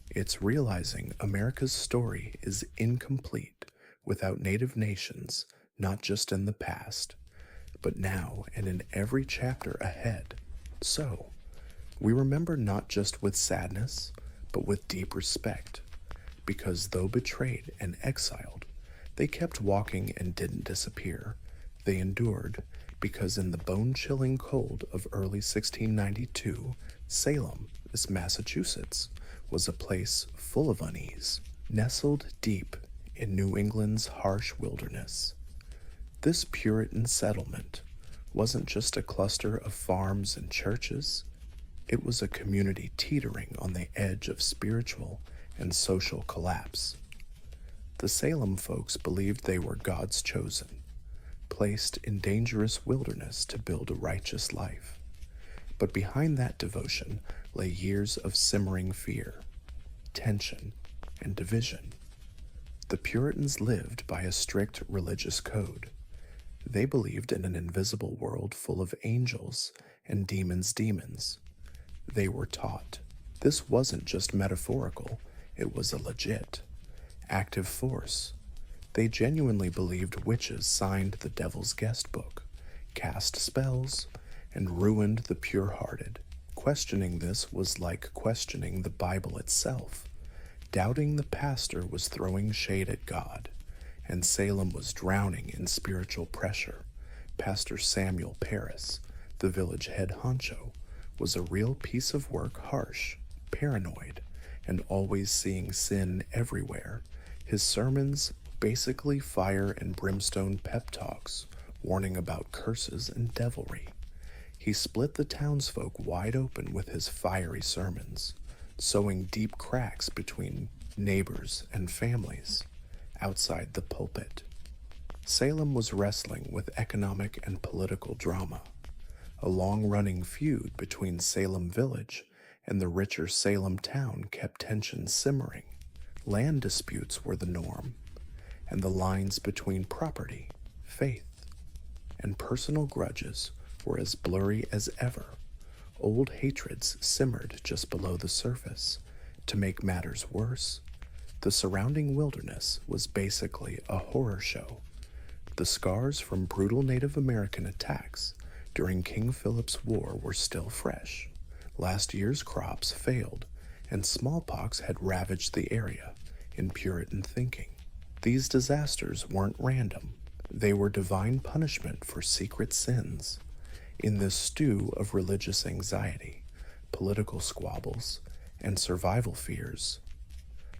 It's realizing America's story is incomplete without Native nations, not just in the past, but now and in every chapter ahead. So, we remember not just with sadness, but with deep respect, because though betrayed and exiled, they kept walking and didn't disappear. They endured because in the bone-chilling cold of early 1692, Salem, Massachusetts, was a place full of unease, nestled deep in New England's harsh wilderness. This Puritan settlement wasn't just a cluster of farms and churches, it was a community teetering on the edge of spiritual and social collapse. The Salem folks believed they were God's chosen, placed in dangerous wilderness to build a righteous life. But behind that devotion lay years of simmering fear, tension, and division. The Puritans lived by a strict religious code. They believed in an invisible world full of angels and demons. They were taught this wasn't just metaphorical, it was a legit, active force. They genuinely believed witches signed the devil's guest book, cast spells, and ruined the pure-hearted. Questioning this was like questioning the Bible itself. Doubting the pastor was throwing shade at God, and Salem was drowning in spiritual pressure. Pastor Samuel Parris, the village head honcho, was a real piece of work, harsh, paranoid, and always seeing sin everywhere. His sermons, basically fire and brimstone pep talks, warning about curses and devilry. He split the townsfolk wide open with his fiery sermons, sowing deep cracks between neighbors and families outside the pulpit. Salem was wrestling with economic and political drama. A long-running feud between Salem Village and the richer Salem town kept tensions simmering. Land disputes were the norm, and the lines between property, faith, and personal grudges were as blurry as ever. Old hatreds simmered just below the surface. To make matters worse, the surrounding wilderness was basically a horror show. The scars from brutal Native American attacks during King Philip's War were still fresh. Last year's crops failed, and smallpox had ravaged the area in Puritan thinking. These disasters weren't random. They were divine punishment for secret sins. In this stew of religious anxiety, political squabbles, and survival fears.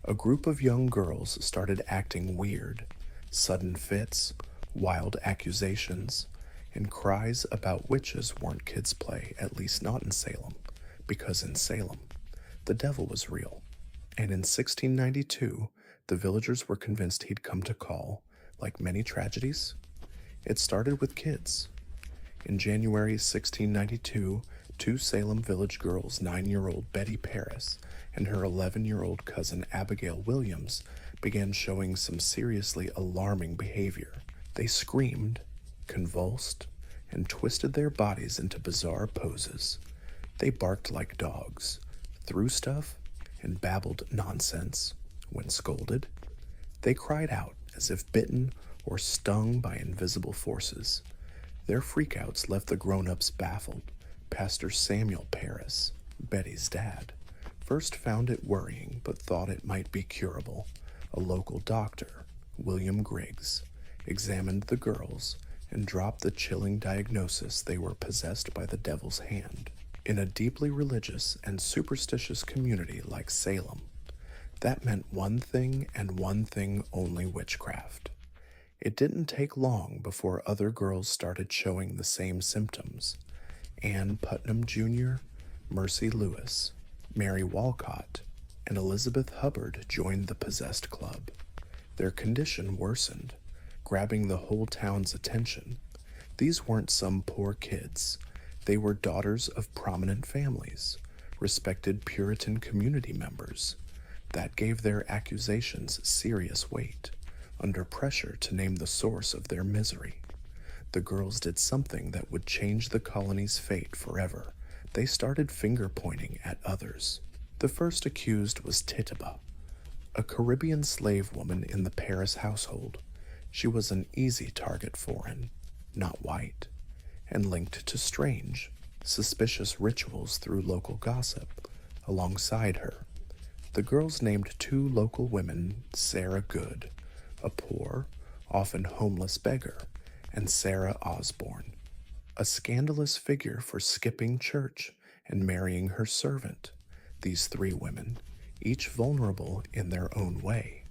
A group of young girls started acting weird, sudden fits, wild accusations, and cries about witches weren't kids' play, at least not in Salem, because in Salem, the devil was real. And in 1692, the villagers were convinced he'd come to call. Like many tragedies, it started with kids. In January 1692, two Salem village girls, 9-year-old Betty Paris and her 11-year-old cousin Abigail Williams, began showing some seriously alarming behavior. They screamed, convulsed, and twisted their bodies into bizarre poses. They barked like dogs, threw stuff, and babbled nonsense. When scolded, they cried out as if bitten or stung by invisible forces. Their freakouts left the grown-ups baffled. Pastor Samuel Paris, Betty's dad, first found it worrying but thought it might be curable. A local doctor, William Griggs, examined the girls and dropped the chilling diagnosis they were possessed by the devil's hand. In a deeply religious and superstitious community like Salem, that meant one thing and one thing only: witchcraft. It didn't take long before other girls started showing the same symptoms. Ann Putnam Jr., Mercy Lewis, Mary Walcott, and Elizabeth Hubbard joined the possessed club. Their condition worsened, grabbing the whole town's attention. These weren't some poor kids. They were daughters of prominent families, respected Puritan community members. That gave their accusations serious weight, under pressure to name the source of their misery. The girls did something that would change the colony's fate forever. They started finger-pointing at others. The first accused was Tituba, a Caribbean slave woman in the Paris household. She was an easy target, foreign, not white, and linked to strange, suspicious rituals through local gossip. Alongside her, the girls named two local women: Sarah Good, a poor, often homeless beggar, and Sarah Osborne, a scandalous figure for skipping church and marrying her servant. These three women, each vulnerable in their own way,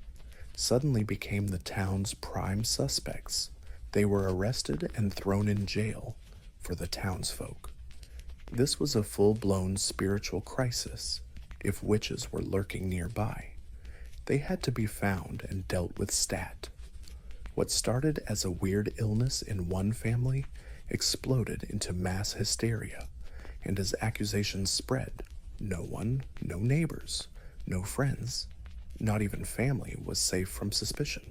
suddenly became the town's prime suspects. They were arrested and thrown in jail for the townsfolk. This was a full-blown spiritual crisis. If witches were lurking nearby, they had to be found and dealt with stat. What started as a weird illness in one family exploded into mass hysteria, and as accusations spread, no neighbors, no friends, not even family was safe from suspicion.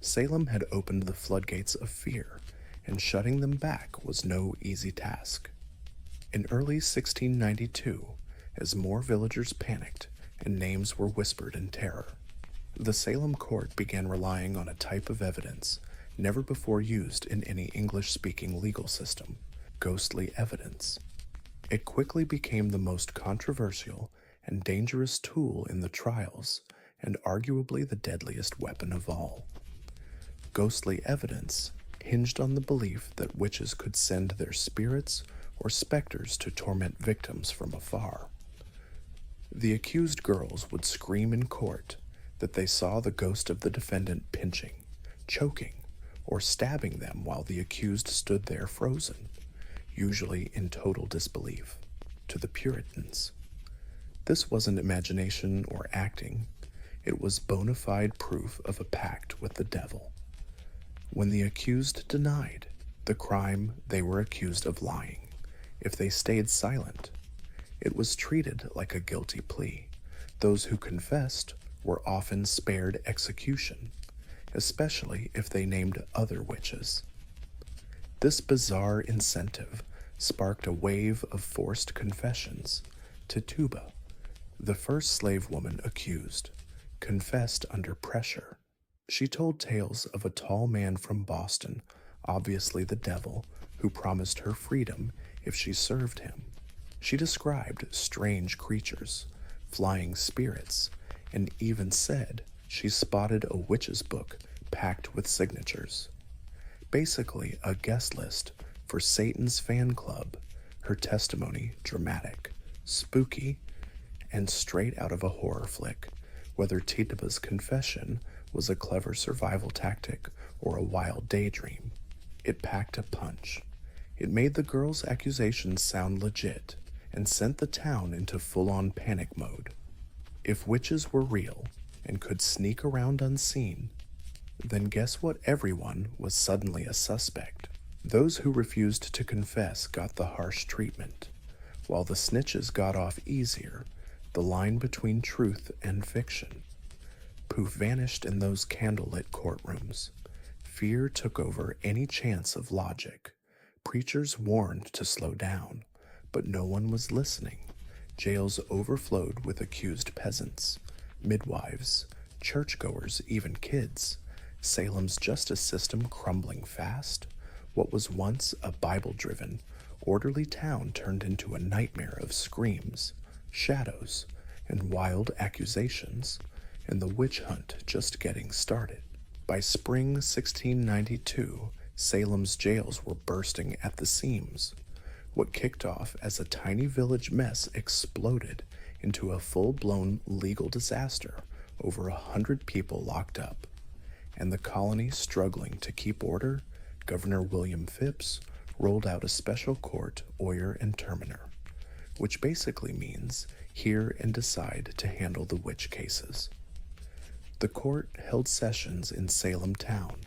Salem had opened the floodgates of fear, and shutting them back was no easy task. In early 1692, as more villagers panicked and names were whispered in terror, the Salem court began relying on a type of evidence never before used in any English-speaking legal system: ghostly evidence. It quickly became the most controversial and dangerous tool in the trials, and arguably the deadliest weapon of all. Ghostly evidence hinged on the belief that witches could send their spirits or specters to torment victims from afar. The accused girls would scream in court that they saw the ghost of the defendant pinching, choking, or stabbing them while the accused stood there frozen, usually in total disbelief. To the Puritans, this wasn't imagination or acting. It was bona fide proof of a pact with the devil. When the accused denied the crime, they were accused of lying. If they stayed silent, it was treated like a guilty plea. Those who confessed were often spared execution, especially if they named other witches. This bizarre incentive sparked a wave of forced confessions. Tituba, the first slave woman accused, confessed under pressure. She told tales of a tall man from Boston, obviously the devil, who promised her freedom if she served him. She described strange creatures, flying spirits, and even said she spotted a witch's book packed with signatures. Basically, a guest list for Satan's fan club. Her testimony dramatic, spooky, and straight out of a horror flick, whether Tituba's confession was a clever survival tactic or a wild daydream. It packed a punch. It made the girl's accusations sound legit and sent the town into full-on panic mode. If witches were real and could sneak around unseen, then guess what? Everyone was suddenly a suspect. Those who refused to confess got the harsh treatment, while the snitches got off easier. The line between truth and fiction poof vanished in those candlelit courtrooms. Fear took over any chance of logic. Preachers warned to slow down, but no one was listening. Jails overflowed with accused peasants, midwives, churchgoers, even kids. Salem's justice system crumbling fast. What was once a Bible-driven, orderly town turned into a nightmare of screams, shadows, and wild accusations, and the witch hunt just getting started. By spring 1692, Salem's jails were bursting at the seams. What kicked off as a tiny village mess exploded into a full-blown legal disaster, over 100 people locked up. And the colony struggling to keep order, Governor William Phips rolled out a special court, oyer and terminer, which basically means hear and decide to handle the witch cases. The court held sessions in Salem town,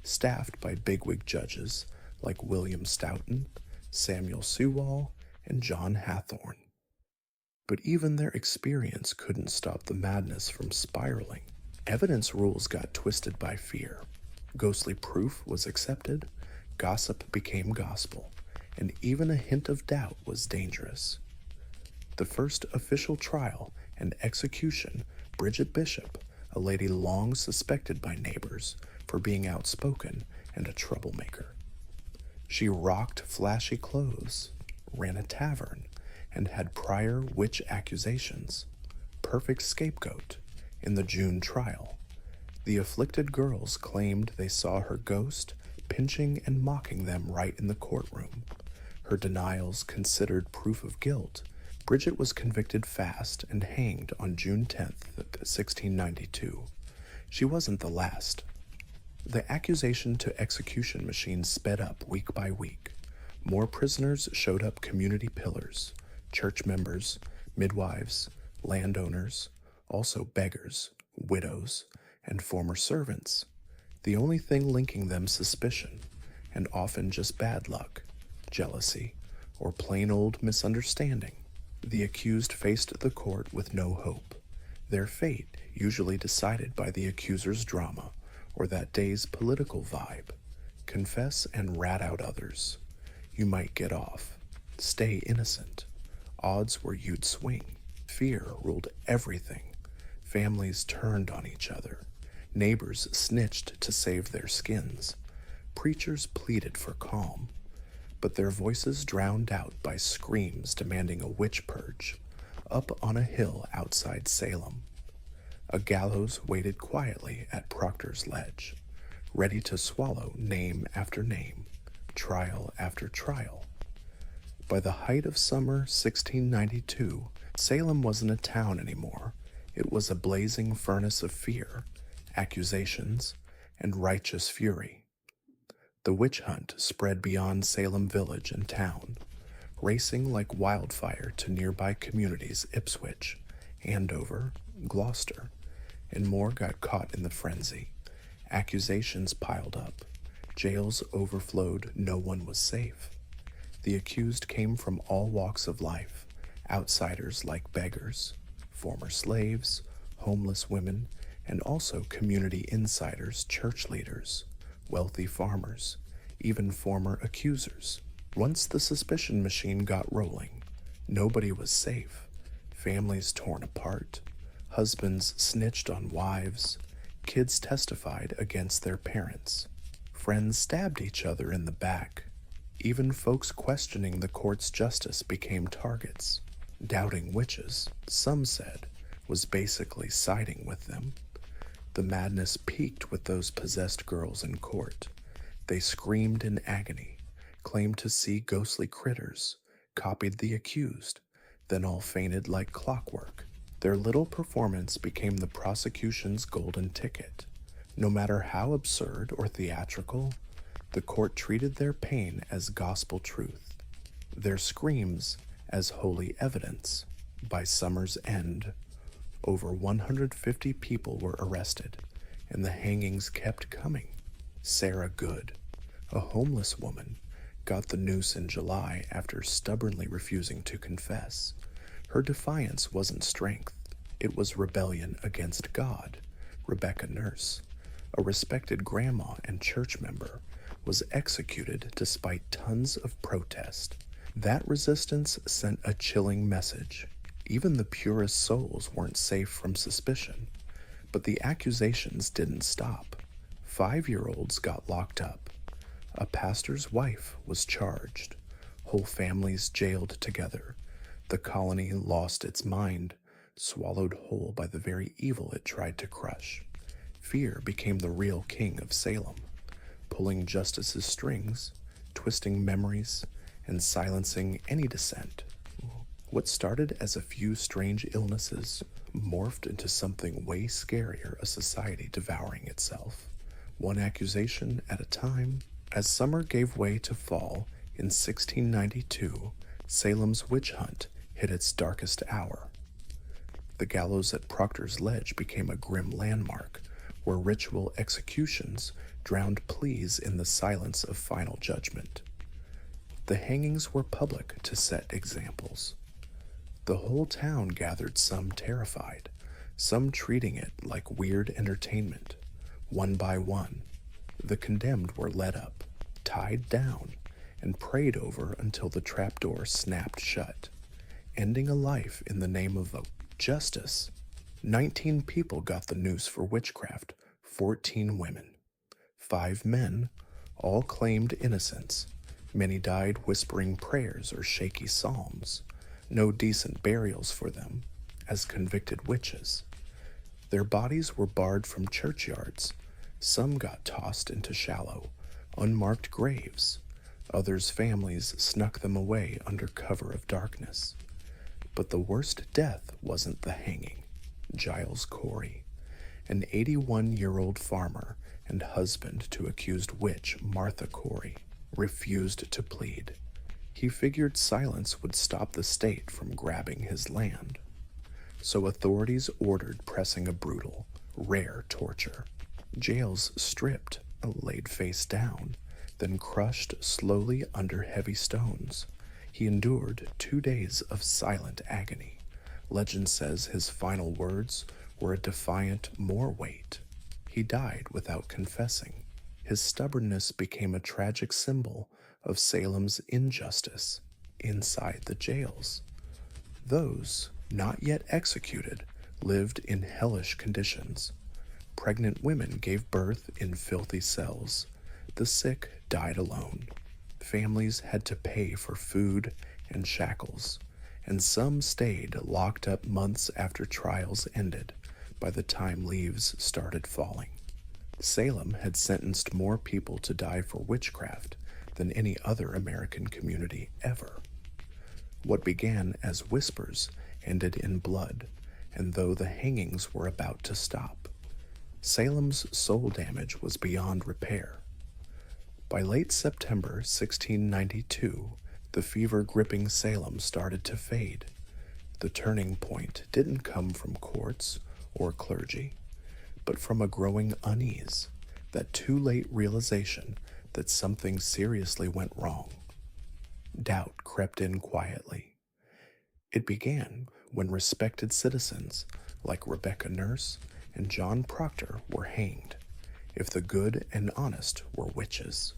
staffed by bigwig judges like William Stoughton, Samuel Sewall, and John Hathorne. But even their experience couldn't stop the madness from spiraling. Evidence rules got twisted by fear. Ghostly proof was accepted, gossip became gospel, and even a hint of doubt was dangerous. The first official trial and execution, Bridget Bishop, a lady long suspected by neighbors for being outspoken and a troublemaker. She rocked flashy clothes, ran a tavern, and had prior witch accusations. Perfect scapegoat. In the June trial, the afflicted girls claimed they saw her ghost pinching and mocking them right in the courtroom. Her denials considered proof of guilt. Bridget was convicted fast and hanged on June 10th, 1692. She wasn't the last. The accusation to execution machine sped up week by week. More prisoners showed up community pillars, church members, midwives, landowners, also beggars, widows, and former servants. The only thing linking them suspicion, and often just bad luck, jealousy, or plain old misunderstanding. The accused faced the court with no hope, their fate usually decided by the accuser's drama or that day's political vibe. Confess and rat out others. You might get off. Stay innocent. Odds were you'd swing. Fear ruled everything. Families turned on each other. Neighbors snitched to save their skins. Preachers pleaded for calm, but their voices drowned out by screams demanding a witch purge. Up on a hill outside Salem, a gallows waited quietly at Proctor's Ledge, ready to swallow name after name, trial after trial. By the height of summer 1692, Salem wasn't a town anymore. It was a blazing furnace of fear, accusations, and righteous fury. The witch hunt spread beyond Salem village and town, racing like wildfire to nearby communities Ipswich, Andover, Gloucester, and more got caught in the frenzy. Accusations piled up. Jails overflowed. No one was safe. The accused came from all walks of life, outsiders like beggars, former slaves, homeless women, and also community insiders, church leaders, wealthy farmers, even former accusers. Once the suspicion machine got rolling, nobody was safe. Families torn apart, husbands snitched on wives, kids testified against their parents, friends stabbed each other in the back. Even folks questioning the court's justice became targets. Doubting witches, some said, was basically siding with them. The madness peaked with those possessed girls in court. They screamed in agony, claimed to see ghostly critters, copied the accused, Then all fainted like clockwork. Their little performance became the prosecution's golden ticket. No matter how absurd or theatrical, the court treated their pain as gospel truth, their screams as holy evidence. By summer's end, over 150 people were arrested, and the hangings kept coming. Sarah Good, a homeless woman, got the noose in July after stubbornly refusing to confess. Her defiance wasn't strength, it was rebellion against God. Rebecca Nurse, a respected grandma and church member, was executed despite tons of protest. That resistance sent a chilling message. Even the purest souls weren't safe from suspicion. But the accusations didn't stop. 5-year-olds got locked up. A pastor's wife was charged. Whole families jailed together. The colony lost its mind, swallowed whole by the very evil it tried to crush. Fear became the real king of Salem, pulling justice's strings, twisting memories, and silencing any dissent. What started as a few strange illnesses morphed into something way scarier, a society devouring itself, one accusation at a time. As summer gave way to fall in 1692, Salem's witch hunt hit its darkest hour. The gallows at Proctor's Ledge became a grim landmark where ritual executions drowned pleas in the silence of final judgment. The hangings were public to set examples. The whole town gathered, some terrified, some treating it like weird entertainment. One by one, the condemned were led up, tied down, and prayed over until the trapdoor snapped shut, ending a life in the name of justice. 19 people got the noose for witchcraft, 14 women. 5 men, all claimed innocence. Many died whispering prayers or shaky psalms. No decent burials for them, as convicted witches. Their bodies were barred from churchyards. Some got tossed into shallow, unmarked graves. Others' families snuck them away under cover of darkness. But the worst death wasn't the hanging. Giles Corey, an 81-year-old farmer and husband to accused witch Martha Corey, refused to plead. He figured silence would stop the state from grabbing his land. So authorities ordered pressing a brutal, rare torture. Jails stripped, laid face down, then crushed slowly under heavy stones. He endured 2 days of silent agony. Legend says his final words were a defiant "more weight." He died without confessing. His stubbornness became a tragic symbol of Salem's injustice inside the jails. Those, not yet executed, lived in hellish conditions. Pregnant women gave birth in filthy cells. The sick died alone. Families had to pay for food and shackles, and some stayed locked up months after trials ended by the time leaves started falling. Salem had sentenced more people to die for witchcraft than any other American community ever. What began as whispers ended in blood, and though the hangings were about to stop, Salem's soul damage was beyond repair. By late September 1692, the fever gripping Salem started to fade. The turning point didn't come from courts or clergy, but from a growing unease, that too late realization that something seriously went wrong. Doubt crept in quietly. It began when respected citizens like Rebecca Nurse and John Proctor were hanged, if the good and honest were witches.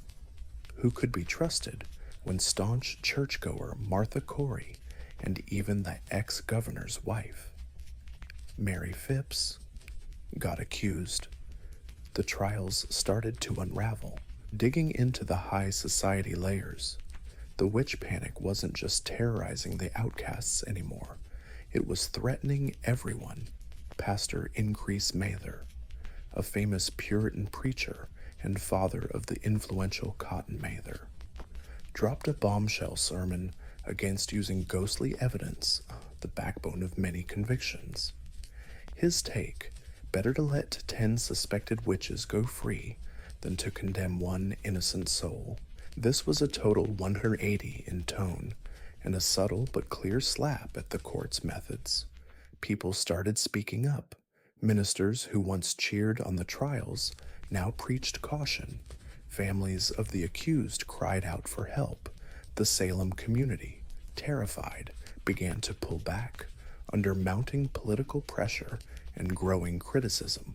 Who could be trusted when staunch churchgoer Martha Corey and even the ex-governor's wife, Mary Phipps, got accused? The trials started to unravel, digging into the high society layers. The witch panic wasn't just terrorizing the outcasts anymore. It was threatening everyone. Pastor Increase Mather, a famous Puritan preacher and father of the influential Cotton Mather, dropped a bombshell sermon against using ghostly evidence the backbone of many convictions. His take, better to let 10 suspected witches go free than to condemn one innocent soul. This was a total 180 in tone, and a subtle but clear slap at the court's methods. People started speaking up. Ministers who once cheered on the trials now preached caution. Families of the accused cried out for help. The Salem community, terrified, began to pull back under mounting political pressure and growing criticism.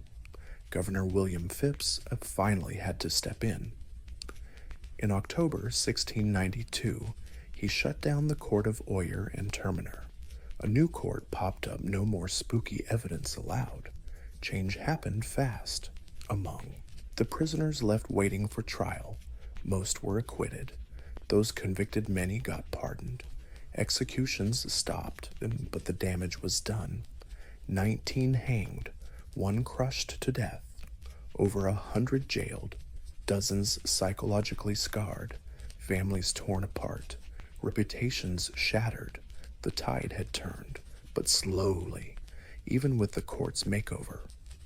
Governor William Phips finally had to step in. In October 1692, he shut down the court of Oyer and Terminer. A new court popped up, no more spooky evidence allowed. Change happened fast. Among the prisoners left waiting for trial, most were acquitted. Those convicted, many got pardoned. Executions stopped, but the damage was done. 19 hanged, 1 crushed to death, over 100 jailed, dozens psychologically scarred, families torn apart, reputations shattered. The tide had turned, but slowly, even with the court's makeover.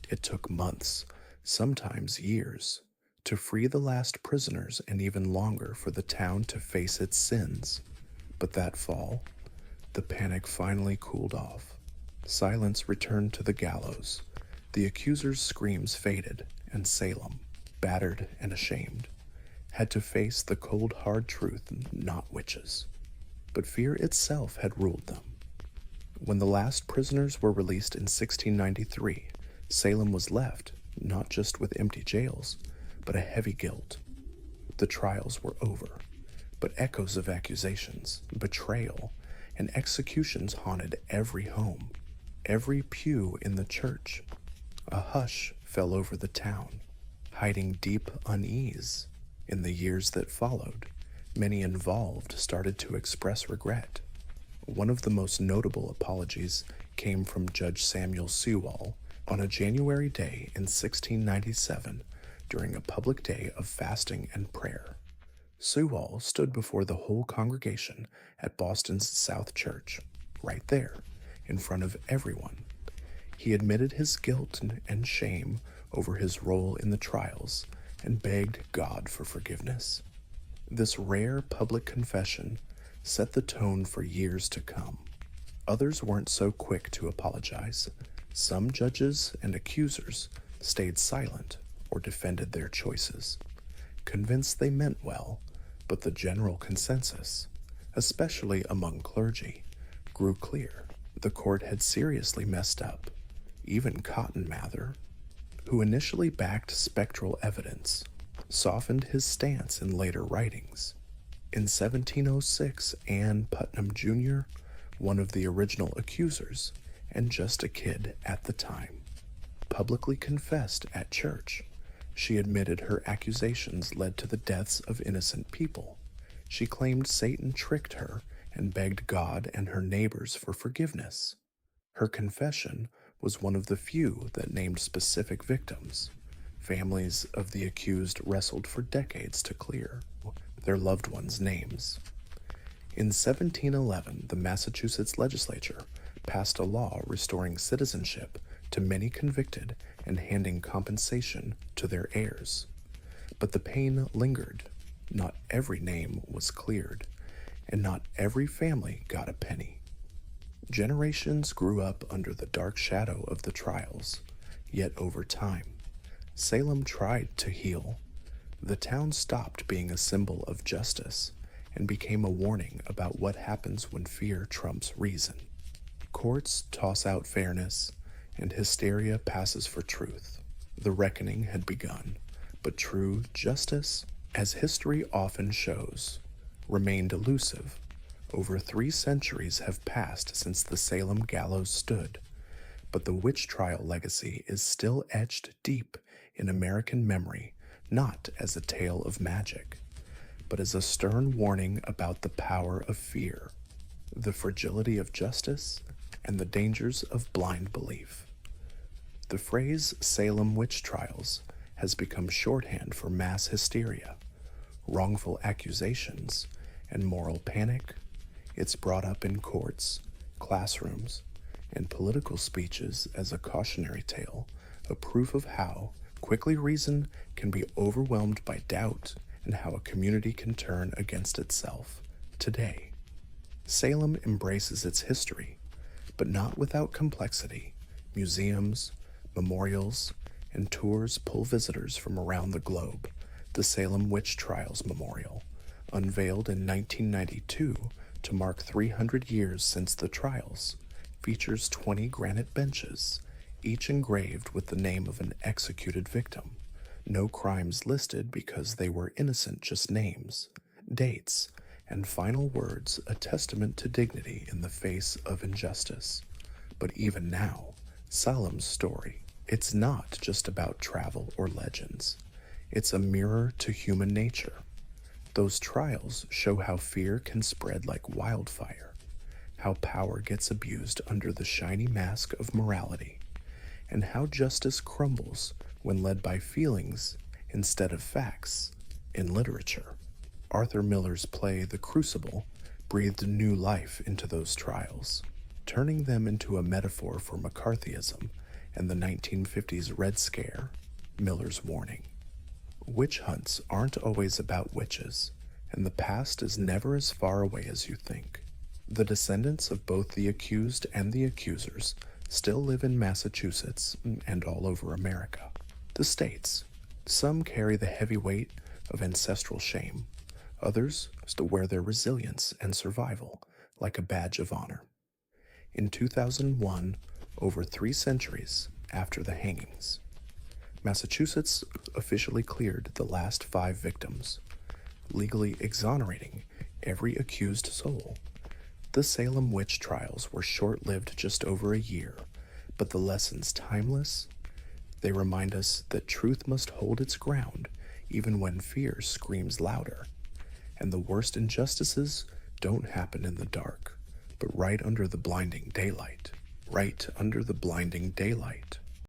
It took months, sometimes years, to free the last prisoners and even longer for the town to face its sins. But that fall, the panic finally cooled off. Silence returned to the gallows. The accuser's screams faded, and Salem, battered and ashamed, had to face the cold, hard truth, not witches. But fear itself had ruled them. When the last prisoners were released in 1693, Salem was left not just with empty jails, but a heavy guilt. The trials were over, but echoes of accusations, betrayal, and executions haunted every home, every pew in the church. A hush fell over the town, hiding deep unease. In the years that followed, many involved started to express regret. One of the most notable apologies came from Judge Samuel Sewall on a January day in 1697 during a public day of fasting and prayer. Sewall stood before the whole congregation at Boston's South Church, right there, in front of everyone. He admitted his guilt and shame over his role in the trials and begged God for forgiveness. This rare public confession set the tone for years to come. Others weren't so quick to apologize. Some judges and accusers stayed silent or defended their choices, convinced they meant well, but the general consensus, especially among clergy, grew clear. The court had seriously messed up. Even Cotton Mather, who initially backed spectral evidence, softened his stance in later writings. In 1706, Anne Putnam Jr., one of the original accusers, and just a kid at the time, publicly confessed at church. She admitted her accusations led to the deaths of innocent people. She claimed Satan tricked her and begged God and her neighbors for forgiveness. Her confession was one of the few that named specific victims. Families of the accused wrestled for decades to clear their loved ones' names. In 1711, the Massachusetts legislature passed a law restoring citizenship to many convicted and handing compensation to their heirs. But the pain lingered. Not every name was cleared, and not every family got a penny. Generations grew up under the dark shadow of the trials, yet over time, Salem tried to heal. The town stopped being a symbol of justice and became a warning about what happens when fear trumps reason. Courts toss out fairness, and hysteria passes for truth. The reckoning had begun, but true justice, as history often shows, remained elusive. Over 3 centuries have passed since the Salem gallows stood, but the witch trial legacy is still etched deep in American memory, not as a tale of magic, but as a stern warning about the power of fear, the fragility of justice, and the dangers of blind belief. The phrase Salem witch trials has become shorthand for mass hysteria, wrongful accusations, and moral panic. It's brought up in courts, classrooms, and political speeches as a cautionary tale, a proof of how quickly reason can be overwhelmed by doubt and how a community can turn against itself today. Salem embraces its history, but not without complexity. Museums, memorials, and tours pull visitors from around the globe. The Salem Witch Trials Memorial, unveiled in 1992 to mark 300 years since the trials, features 20 granite benches, each engraved with the name of an executed victim. No crimes listed because they were innocent, just names, dates, and final words, a testament to dignity in the face of injustice. But even now, Salem's story, it's not just about travel or legends. It's a mirror to human nature. Those trials show how fear can spread like wildfire, how power gets abused under the shiny mask of morality, and how justice crumbles when led by feelings instead of facts. In literature, Arthur Miller's play The Crucible breathed new life into those trials, turning them into a metaphor for McCarthyism and the 1950s Red Scare. Miller's warning: witch hunts aren't always about witches, and the past is never as far away as you think. The descendants of both the accused and the accusers still live in Massachusetts and all over America. The states. Some carry the heavy weight of ancestral shame. Others still wear their resilience and survival like a badge of honor. In 2001, over 3 centuries after the hangings, Massachusetts officially cleared the last 5 victims, legally exonerating every accused soul. The Salem witch trials were short-lived, just over a year, but the lessons timeless. They remind us that truth must hold its ground even when fear screams louder. And the worst injustices don't happen in the dark, but right under the blinding daylight. Right under the blinding daylight.